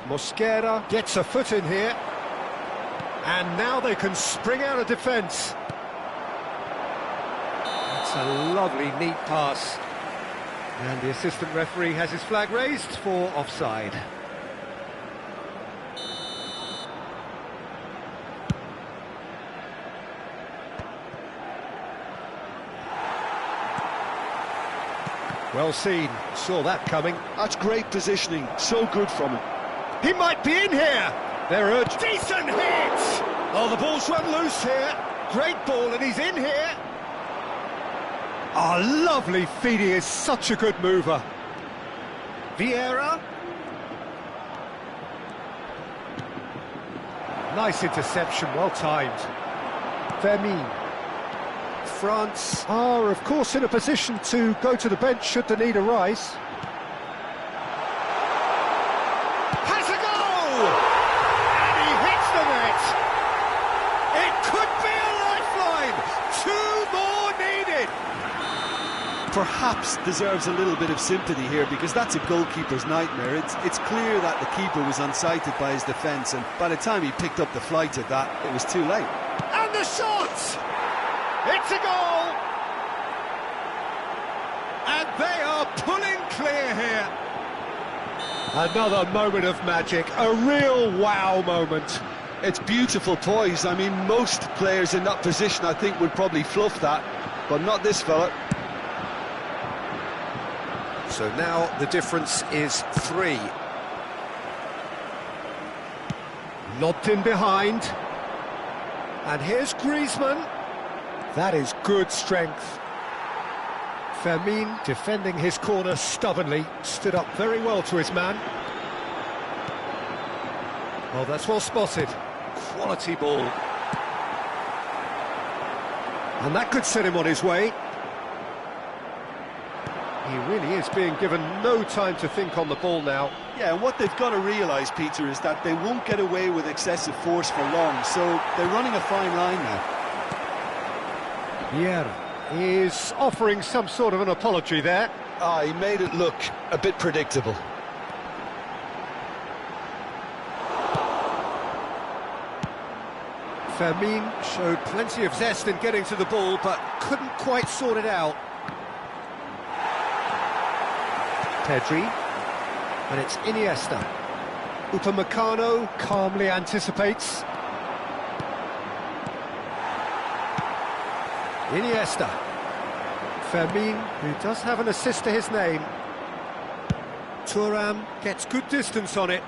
Mosquera gets a foot in here. And now they can spring out of defence. That's a lovely, neat pass. And the assistant referee has his flag raised for offside. Well seen, saw that coming. That's great positioning, so good from him. He might be in here! They're urged. Decent hit! Oh, the ball's run loose here. Great ball, and he's in here. Oh, lovely feed. He is such a good mover. Vieira. Nice interception, well timed. Fermin. France are, of course, in a position to go to the bench should the need arise. Has a goal! And he hits the net! It could be a lifeline! 2 more needed! Perhaps deserves a little bit of sympathy here, because that's a goalkeeper's nightmare. It's clear that the keeper was unsighted by his defence, and by the time he picked up the flight of that, it was too late. And the shot! It's a goal! And they are pulling clear here. Another moment of magic, a real wow moment. It's beautiful poise. I mean, most players in that position, I think, would probably fluff that, but not this fella. So now the difference is 3. Lobbed in behind. And here's Griezmann. That is good strength. Fermin defending his corner stubbornly, stood up very well to his man. Oh, that's well spotted. Quality ball. And that could set him on his way. He really is being given no time to think on the ball now. Yeah, and what they've got to realise, Peter, is that they won't get away with excessive force for long, so they're running a fine line now. Vieira is offering some sort of an apology there. He made it look a bit predictable. Fermin showed plenty of zest in getting to the ball, but couldn't quite sort it out. Pedri, and it's Iniesta. Upamecano calmly anticipates. Iniesta. Fermin, who does have an assist to his name. Thuram gets good distance on it.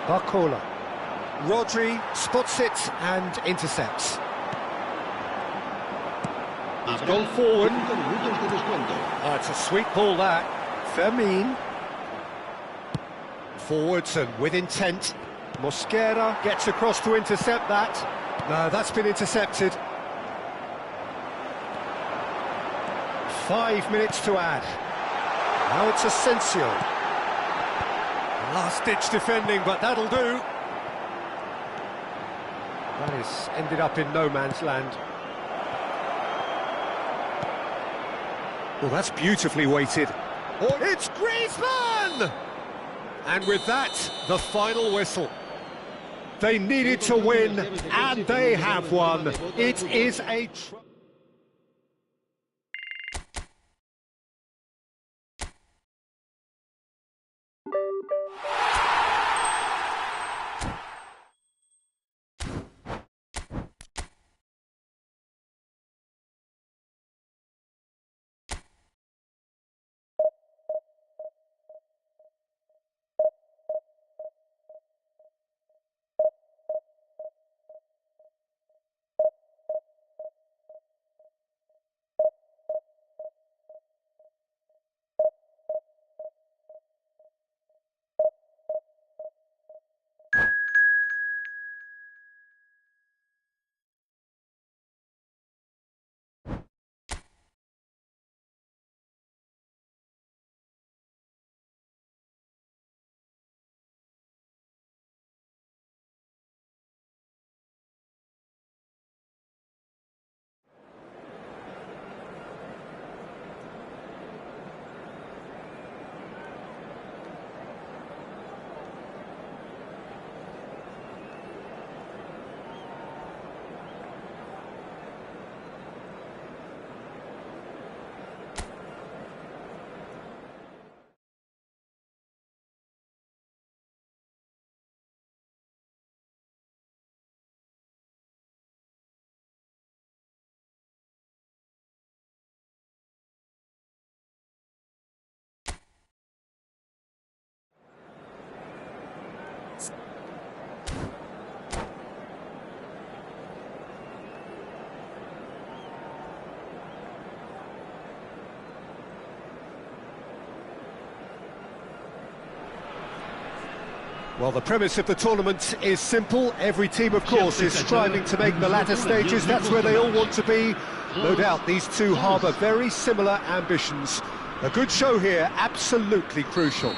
Barcola. Rodri spots it and intercepts. He's gone forward. Oh, it's a sweet ball, that. Fermin. Forwards and with intent. Mosquera gets across to intercept that. No, that's been intercepted. 5 minutes to add. Now it's Asensio. Last-ditch defending, but that'll do. That is ended up in no man's land. Well, that's beautifully weighted. Oh, it's Griezmann! And with that, the final whistle. They needed to win, and they have won. It is a... Well, the premise of the tournament is simple. Every team, of course, is striving to make the latter stages. That's where they all want to be. No doubt these two harbour very similar ambitions. A good show here, absolutely crucial.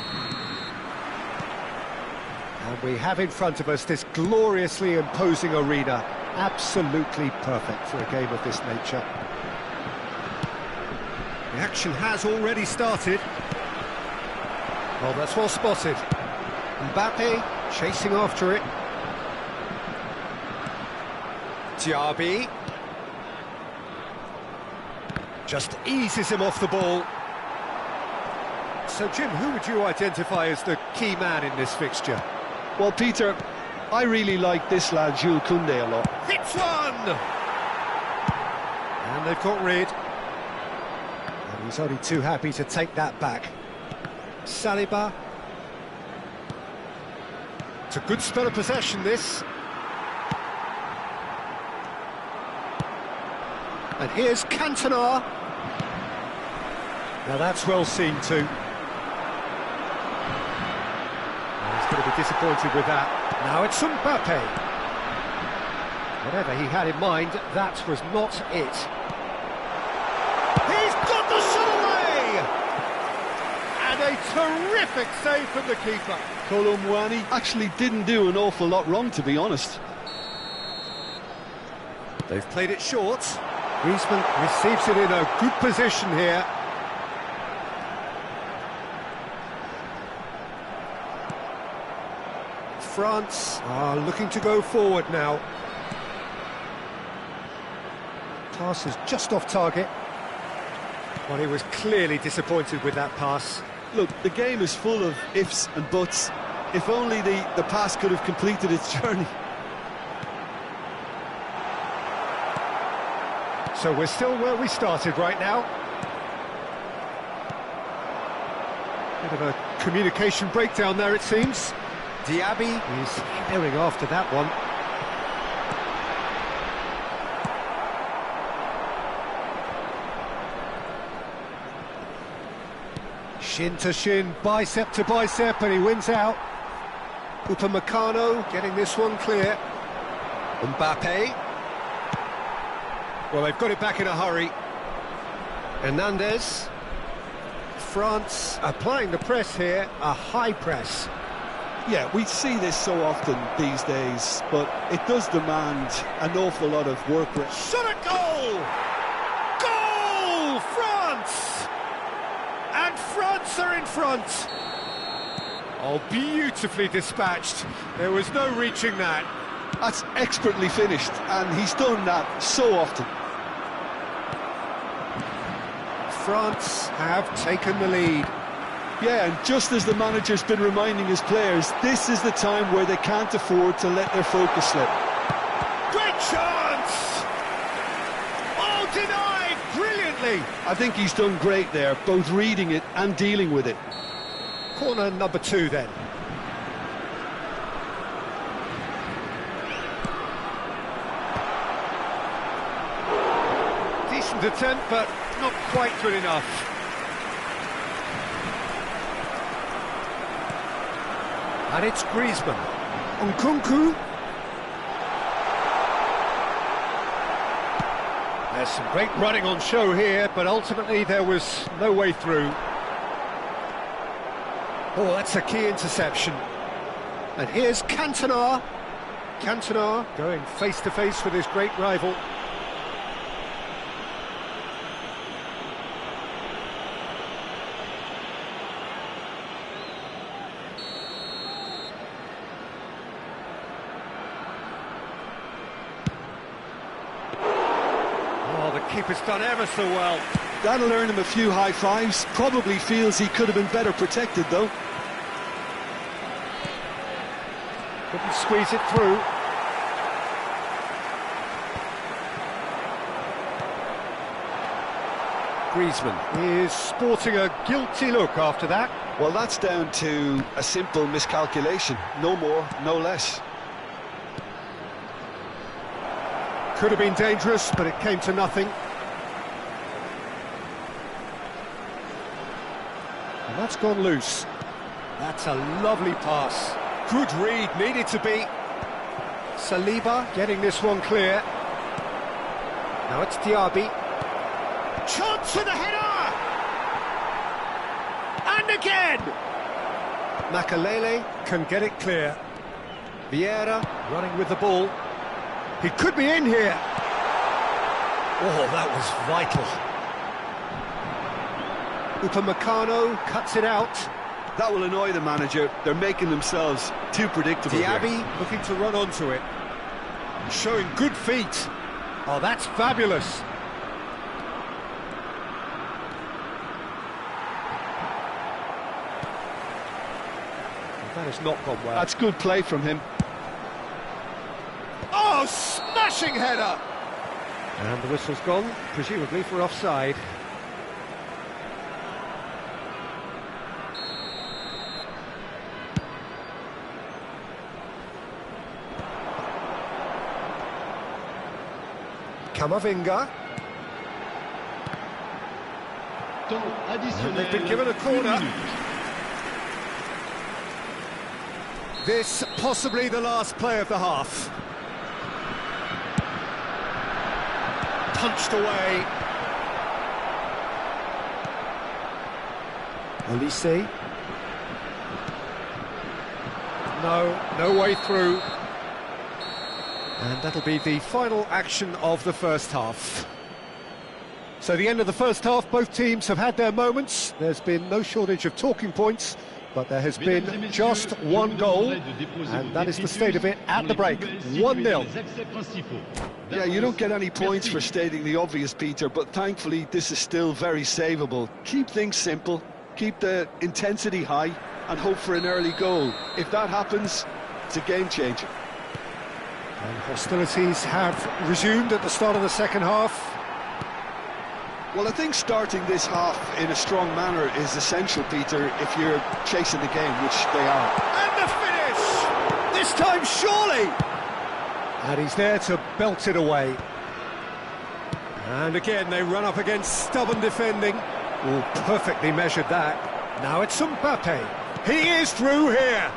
And we have in front of us this gloriously imposing arena. Absolutely perfect for a game of this nature. The action has already started. Well, that's well spotted. Mbappe chasing after it. Diaby just eases him off the ball. So, Jim, who would you identify as the key man in this fixture? Well, Peter, I really like this lad, Jules Koundé, a lot. Hits one! And they've got rid. And he's only too happy to take that back. Saliba. It's a good spell of possession, this. And here's Cantona. Now that's well seen too. He's going to be disappointed with that. Now it's Mbappe. Whatever he had in mind, that was not it. He's got the shot away! And a terrific save from the keeper. Kolo Muani actually didn't do an awful lot wrong, to be honest. They've played it short. Griezmann receives it in a good position here. France are looking to go forward now. Pass is just off target. Well, he was clearly disappointed with that pass. Look, the game is full of ifs and buts. If only the pass could have completed its journey. So we're still where we started right now. Bit of a communication breakdown there, it seems. Diaby is heading after that one. Shin to shin, bicep to bicep, and he wins out. Upamecano getting this one clear. Mbappe. Well, they've got it back in a hurry. Hernandez. France applying the press here, a high press. Yeah, we see this so often these days, but it does demand an awful lot of work rate. Shot at goal! Goal! France! And France are in front. Oh, beautifully dispatched. There was no reaching that. That's expertly finished, and he's done that so often. France have taken the lead. Yeah, and just as the manager's been reminding his players, this is the time where they can't afford to let their focus slip. Great chance! Oh, denied brilliantly! I think he's done great there, both reading it and dealing with it. Corner number 2 then. Decent attempt, but not quite good enough. And it's Griezmann. Nkunku. There's some great running on show here, but ultimately there was no way through. Oh, that's a key interception. And here's Cantona. Cantona going face-to-face with his great rival. Keeper's done ever so well. That'll earn him a few high fives. Probably feels he could have been better protected, though. Couldn't squeeze it through. Griezmann is sporting a guilty look after that. Well, that's down to a simple miscalculation. No more, no less. Could have been dangerous, but it came to nothing. And that's gone loose. That's a lovely pass. Good read, needed to be. Saliba getting this one clear. Now it's Diaby. Chance for the header! And again! Makalele can get it clear. Vieira running with the ball. He could be in here. Oh, that was vital. Upamecano cuts it out. That will annoy the manager. They're making themselves too predictable. Diaby looking to run onto it. Showing good feet. Oh, that's fabulous. That has not gone well. That's good play from him. Oh, smashing header! And the whistle's gone, presumably for offside. Camavinga. And they've been given a corner. This possibly the last play of the half. Punched away. Olise. No way through. And that'll be the final action of the first half. So the end of the first half, both teams have had their moments. There's been no shortage of talking points, But there has been just one goal, and that is the state of it at the break. 1-0. Yeah, you don't get any points for stating the obvious, Peter, but thankfully this is still very savable. Keep things simple, keep the intensity high, and hope for an early goal. If that happens, it's a game changer. And hostilities have resumed at the start of the second half. Well, I think starting this half in a strong manner is essential, Peter, if you're chasing the game, which they are. And the finish! This time, surely! And he's there to belt it away. And again, they run up against stubborn defending. Oh, perfectly measured that. Now it's Mbappe. He is through here.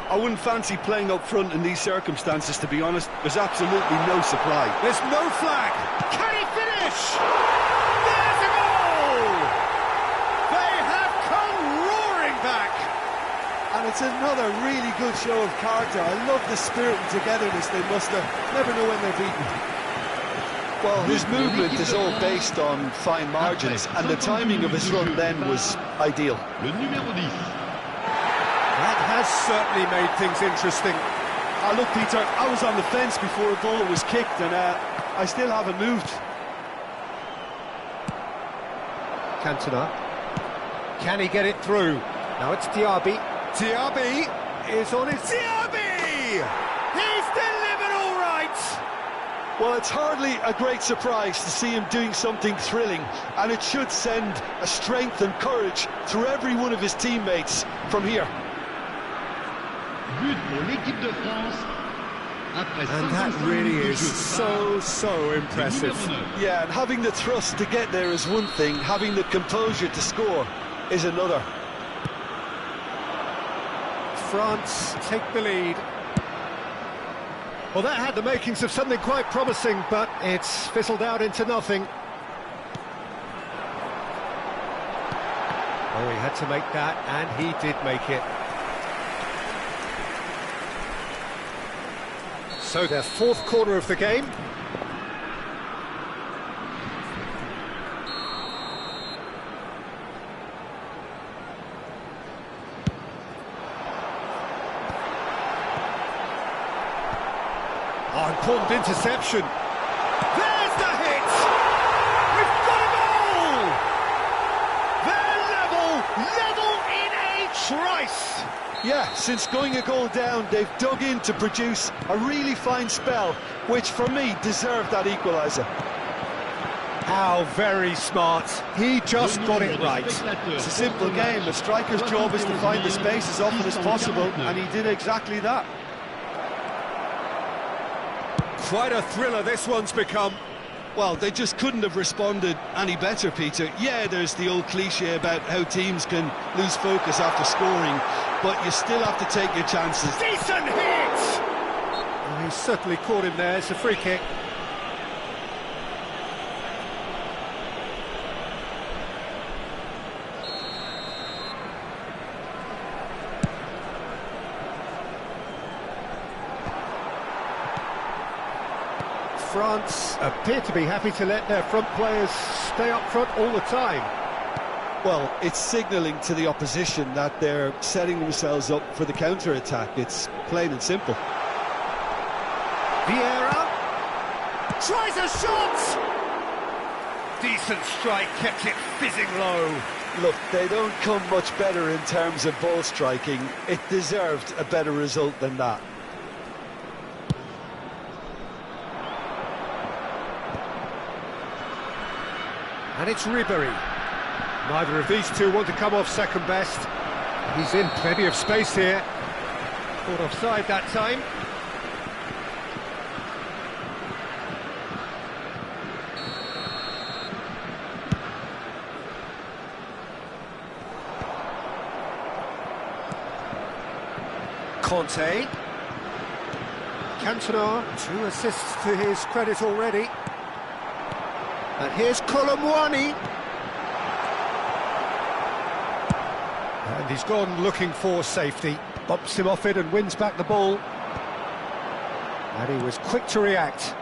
I wouldn't fancy playing up front in these circumstances, to be honest. There's absolutely no supply. There's no flag. Can he finish? There's a goal! They have come roaring back. And it's another really good show of character. I love the spirit and togetherness they muster. Never know when they're beaten. Well, his movement is all based on fine margins, and the timing of his run then was ideal. That has certainly made things interesting. Look, Peter, I was on the fence before a ball was kicked, and I still haven't moved. Cantona. Can he get it through? Now it's Diaby. Diaby is on his... Diaby! He's delivered all right! Well, it's hardly a great surprise to see him doing something thrilling, and it should send a strength and courage through every one of his teammates from here. But pour l'équipe de France. And that really is so impressive. Yeah, and having the thrust to get there is one thing, having the composure to score is another. France take the lead. Well, that had the makings of something quite promising, but it's fizzled out into nothing. Oh, he had to make that, and he did make it. So their fourth quarter of the game. Oh, important interception. There's the hit! We've got a goal! They're level in a trice! Yeah, since going a goal down, they've dug in to produce a really fine spell, which for me deserved that equaliser. How very smart. He just got it right. It's a simple game. The striker's job is to find the space as often as possible, and he did exactly that. Quite a thriller this one's become. Well, they just couldn't have responded any better, Peter. Yeah, there's the old cliche about how teams can lose focus after scoring, but you still have to take your chances. Decent hit! Oh, he certainly caught him there. It's a free kick. France appear to be happy to let their front players stay up front all the time. Well, it's signalling to the opposition that they're setting themselves up for the counter-attack. It's plain and simple. Vieira tries a shot! Decent strike, kept it fizzing low. Look, they don't come much better in terms of ball striking. It deserved a better result than that. And it's Ribéry. Neither of these two want to come off second best. He's in plenty of space here. Caught offside that time. Conte. Cantona, 2 assists to his credit already. And here's Colomwani. And he's gone looking for safety. Bumps him off it and wins back the ball. And he was quick to react.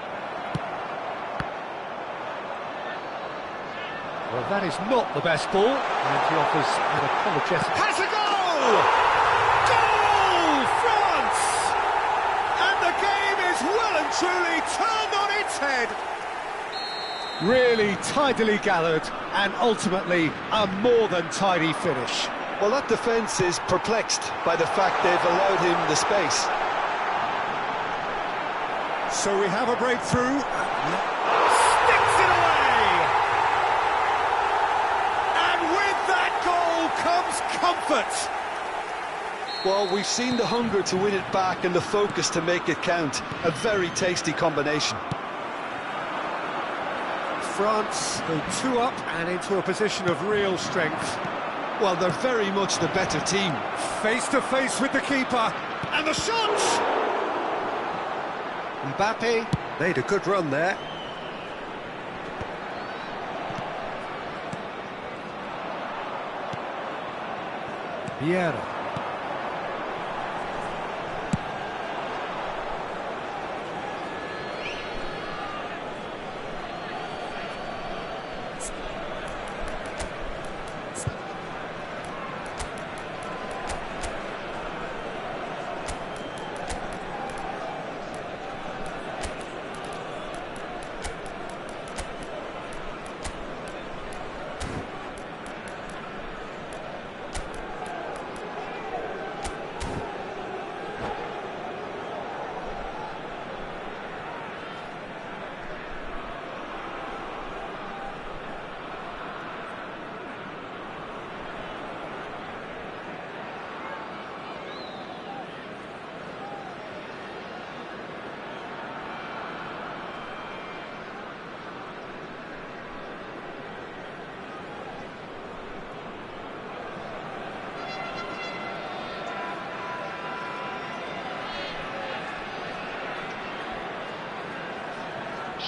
that is not the best ball, and he offers an apologetic. Has a goal! Goal! France! And the game is well and truly turned on its head. Really tidily gathered, and ultimately a more than tidy finish. Well, that defence is perplexed by the fact they've allowed him the space. So we have a breakthrough. Sticks it away! And with that goal comes comfort. Well, we've seen the hunger to win it back and the focus to make it count. A very tasty combination. France go 2 up and into a position of real strength. Well, they're very much the better team. Face to face with the keeper, and the shot! Mbappe made a good run there. Vieira.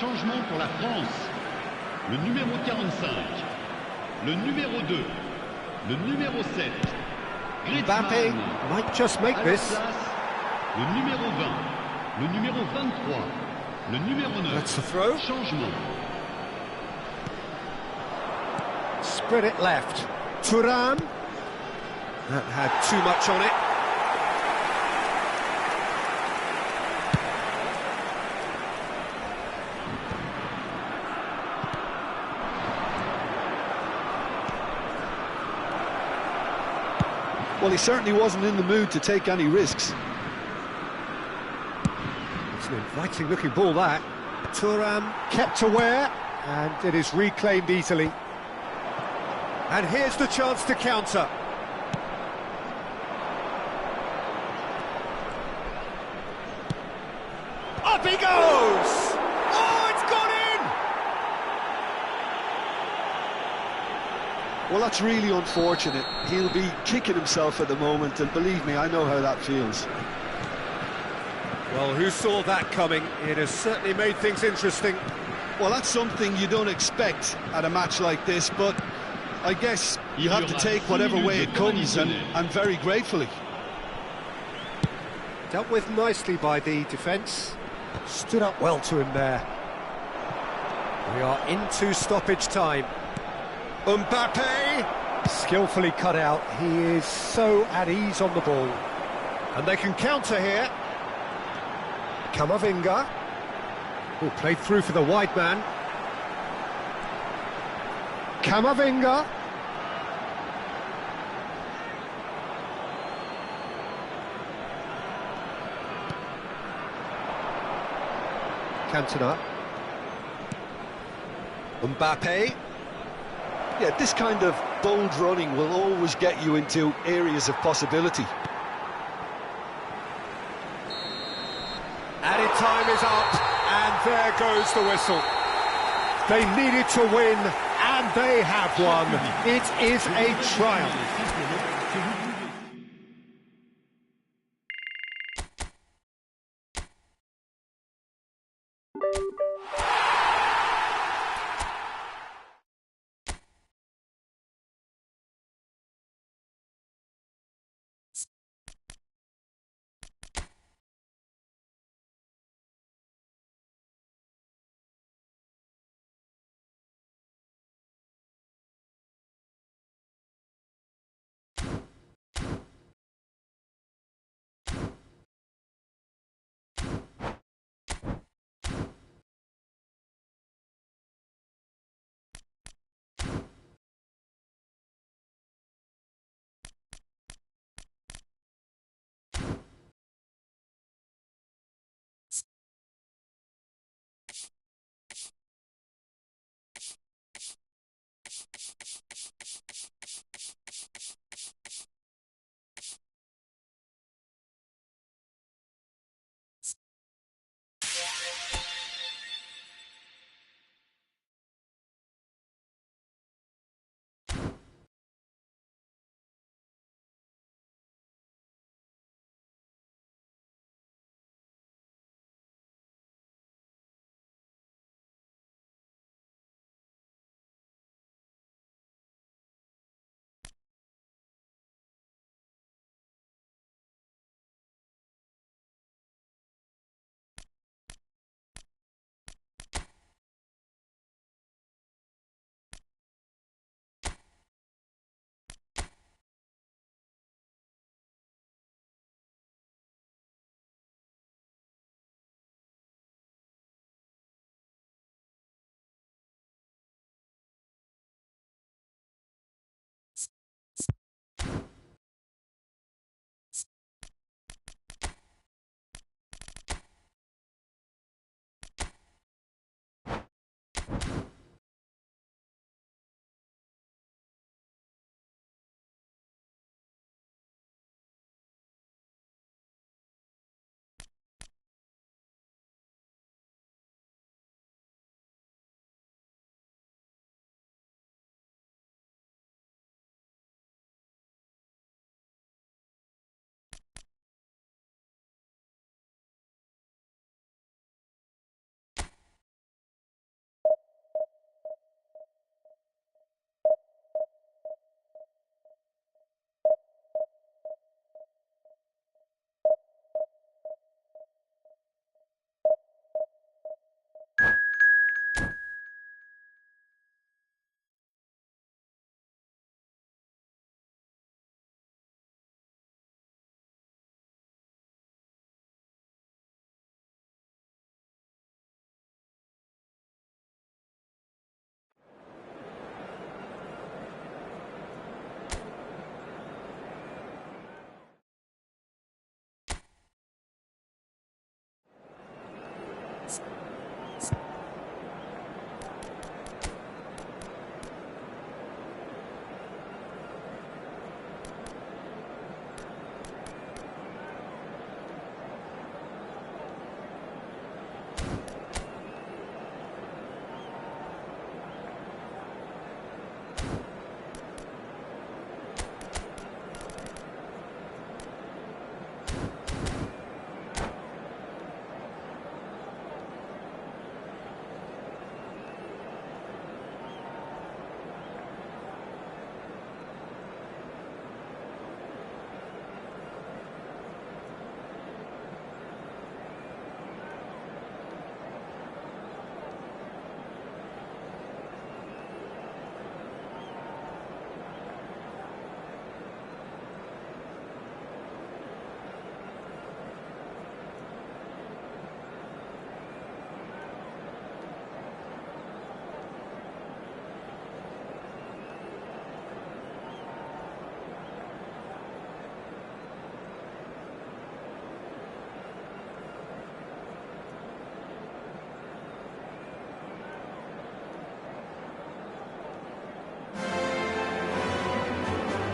Changement pour la France. Le numéro 45, le numéro 2, le numéro 7. Mbappe might just make this. Le numéro 20, le numéro 23, le numéro 9. That's the throw. Changement. Spread it left. Thuram. That had too much on it. Well, he certainly wasn't in the mood to take any risks. It's an inviting looking ball, that. Thuram kept aware, and it is reclaimed easily. And here's the chance to counter. Up he goes! Oh, it's gone in! Well, that's really unfortunate. He'll be kicking himself at the moment, and believe me, I know how that feels. Well, who saw that coming? It has certainly made things interesting. Well, that's something you don't expect at a match like this, but I guess you have to take whatever way it comes, and very gratefully. Dealt with nicely by the defence. Stood up well to him there. We are into stoppage time. Mbappe! Skillfully cut out. He is so at ease on the ball. And they can counter here. Camavinga. Oh, played through for the wide man. Camavinga. Cantona. Mbappe. Yeah, this kind of bold running will always get you into areas of possibility. Added time is up, and there goes the whistle. They needed to win, and they have won. It is a triumph.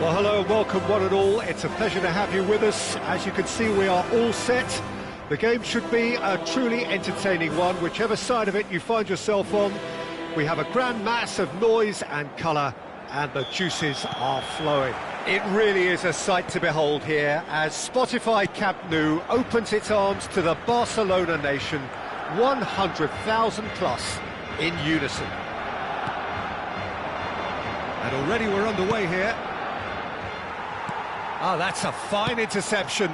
Well, hello and welcome one and all. It's a pleasure to have you with us. As you can see, we are all set. The game should be a truly entertaining one, whichever side of it you find yourself on. We have a grand mass of noise and colour, and the juices are flowing. It really is a sight to behold here, as Spotify Camp Nou opens its arms to the Barcelona nation, 100,000 plus in unison. And already we're underway here. Ah, that's a fine interception.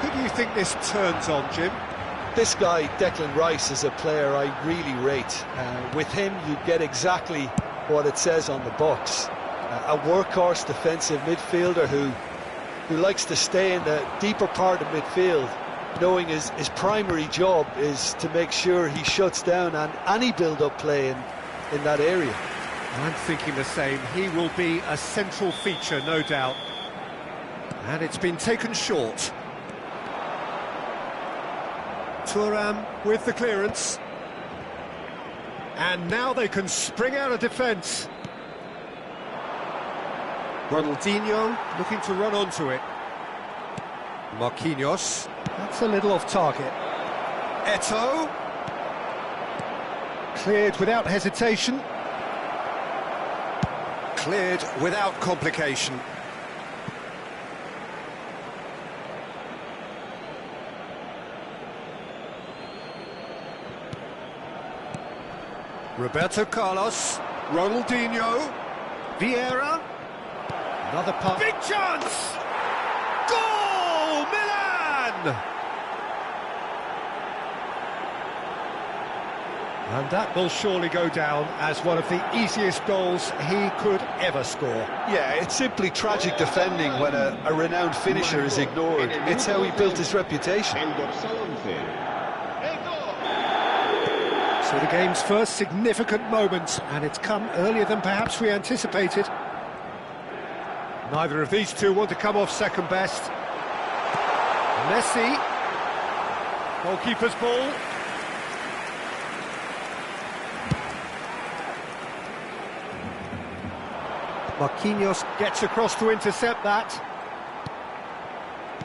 Who do you think this turns on, Jim? This guy, Declan Rice, is a player I really rate. With him, you get exactly what it says on the box. A workhorse defensive midfielder who likes to stay in the deeper part of midfield, knowing his primary job is to make sure he shuts down any build-up play in that area. I'm thinking the same. He will be a central feature, no doubt. And it's been taken short. Thuram with the clearance. And now they can spring out of defence. Ronaldinho looking to run onto it. Marquinhos. That's a little off target. Eto'o. Cleared without hesitation. Cleared without complication. Roberto Carlos. Ronaldinho. Vieira. Another pass. Big chance! Goal! Milan! And that will surely go down as one of the easiest goals he could ever score. Yeah, it's simply tragic defending when a renowned finisher is ignored. It's how he built his reputation. So the game's first significant moment, and it's come earlier than perhaps we anticipated. Neither of these two want to come off second best. Messi. Goalkeeper's ball. Marquinhos gets across to intercept that.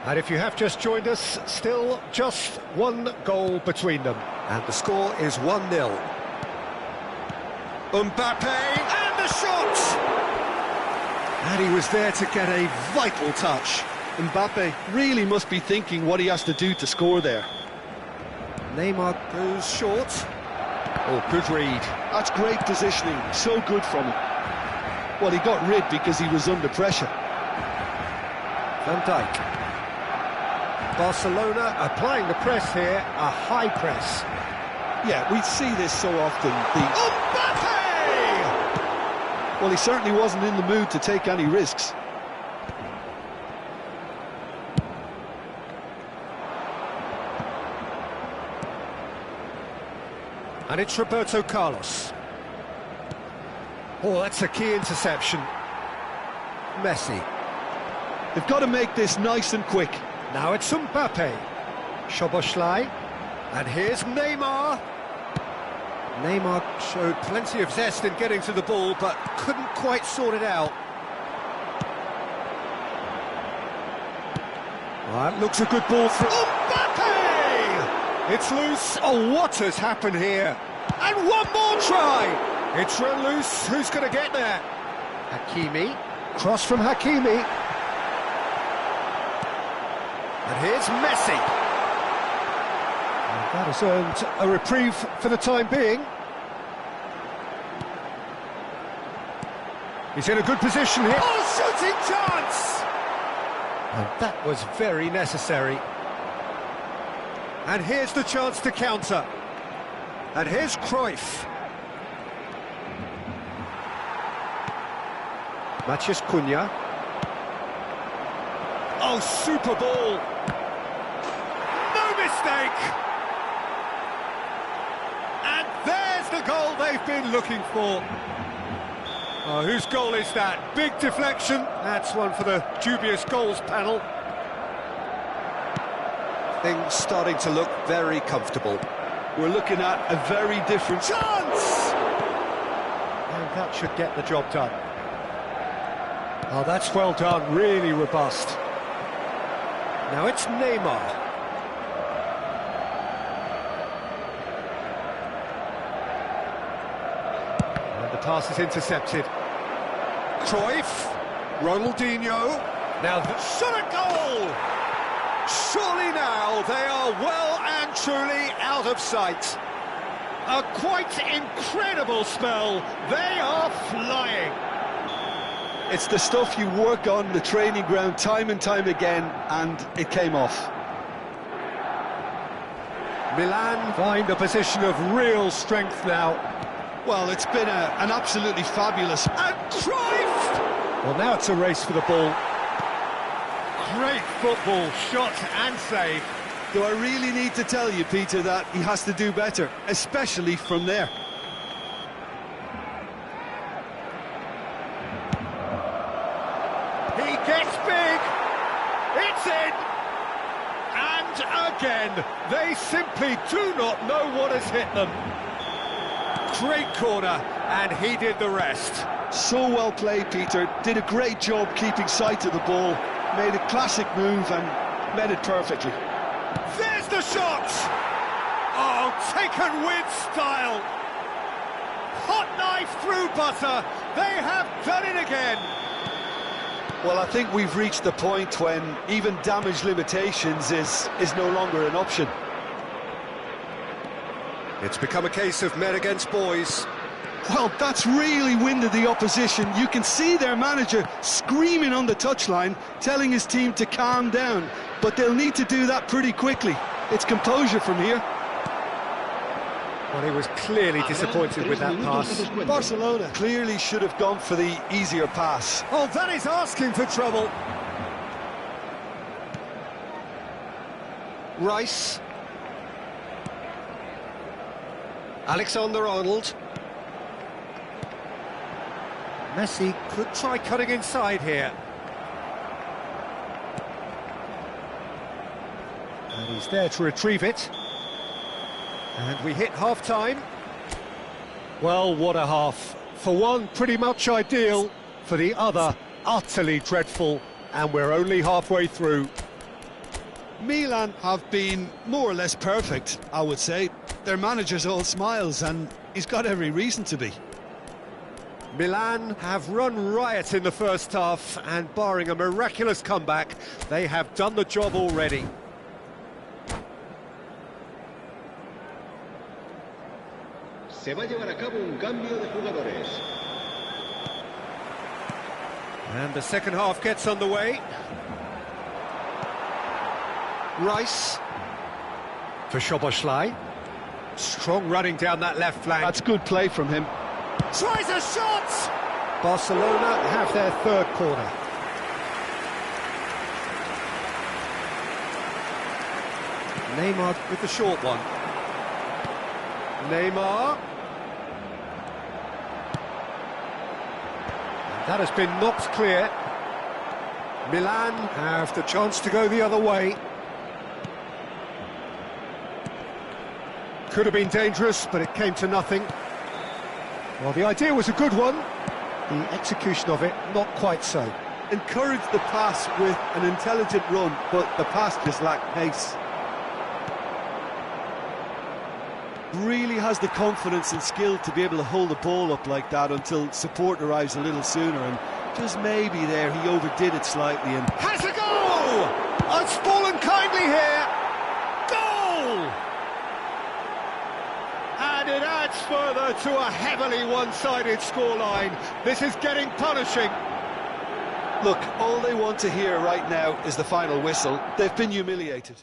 And if you have just joined us, still just one goal between them. And the score is 1-0. Mbappe, and the shot! And he was there to get a vital touch. Mbappe really must be thinking what he has to do to score there. Neymar goes short. Oh, good read. That's great positioning, so good from him. Well, he got rid because he was under pressure. Van Dijk. Barcelona applying the press here, a high press. Yeah, we see this so often. Mbappe! Well, he certainly wasn't in the mood to take any risks. And it's Roberto Carlos. Oh, that's a key interception. Messi. They've got to make this nice and quick. Now it's Mbappe. Szoboszlai. And here's Neymar. Neymar showed plenty of zest in getting to the ball, but couldn't quite sort it out. That looks a good ball through. Mbappe! It's loose. Oh, what has happened here? And one more try! It's run loose. Who's going to get there? Hakimi. Cross from Hakimi. And here's Messi. And that has earned a reprieve for the time being. He's in a good position here. Oh, shooting chance! And that was very necessary. And here's the chance to counter. And here's Cruyff. Matheus Cunha. Oh, super ball. No mistake. And there's the goal they've been looking for. Oh, whose goal is that? Big deflection. That's one for the dubious goals panel. Things starting to look very comfortable. We're looking at a very different chance! And that should get the job done. Oh, that's well done, really robust. Now it's Neymar. And the pass is intercepted. Cruyff, Ronaldinho, now the shot at goal! Surely now they are well and truly out of sight. A quite incredible spell, they are flying. It's the stuff you work on the training ground time and time again, and it came off. Milan find a position of real strength now. Well, it's been an absolutely fabulous... And Cruyff! Well, now it's a race for the ball. Great football, shot and save. Do I really need to tell you, Peter, that he has to do better, especially from there? He gets big. It's in. And again, they simply do not know what has hit them. Great corner, and he did the rest. So well played, Peter. Did a great job keeping sight of the ball. Made a classic move and met it perfectly. There's the shot! Oh, taken with style! Hot knife through butter, they have done it again! Well, I think we've reached the point when even damage limitations is no longer an option. It's become a case of men against boys. Well, that's really winded the opposition. You can see their manager screaming on the touchline, telling his team to calm down. But they'll need to do that pretty quickly. It's composure from here. Well, he was clearly disappointed with that pass. Barcelona clearly should have gone for the easier pass. Oh, that is asking for trouble. Rice. Alexander-Arnold. Messi could try cutting inside here. And he's there to retrieve it. And we hit half-time. Well, what a half. For one, pretty much ideal. For the other, utterly dreadful. And we're only halfway through. Milan have been more or less perfect, I would say. Their manager's all smiles, and he's got every reason to be. Milan have run riot in the first half, and barring a miraculous comeback, they have done the job already. Se va a llevar a cabo un cambio de jugadores. And the second half gets underway. Rice for Szoboszlai. Strong running down that left flank. That's good play from him. Tries a shot! Barcelona have their third corner. Neymar with the short one. Neymar. And that has been knocked clear. Milan have the chance to go the other way. Could have been dangerous, but it came to nothing. Well, the idea was a good one. The execution of it, not quite so. Encouraged the pass with an intelligent run, but the pass just lacked pace. Really has the confidence and skill to be able to hold the ball up like that until support arrives a little sooner, and just maybe there he overdid it slightly and... Has a goal! It's fallen kindly here! Goal! And it adds further to a heavily one-sided scoreline. This is getting punishing. Look, all they want to hear right now is the final whistle. They've been humiliated.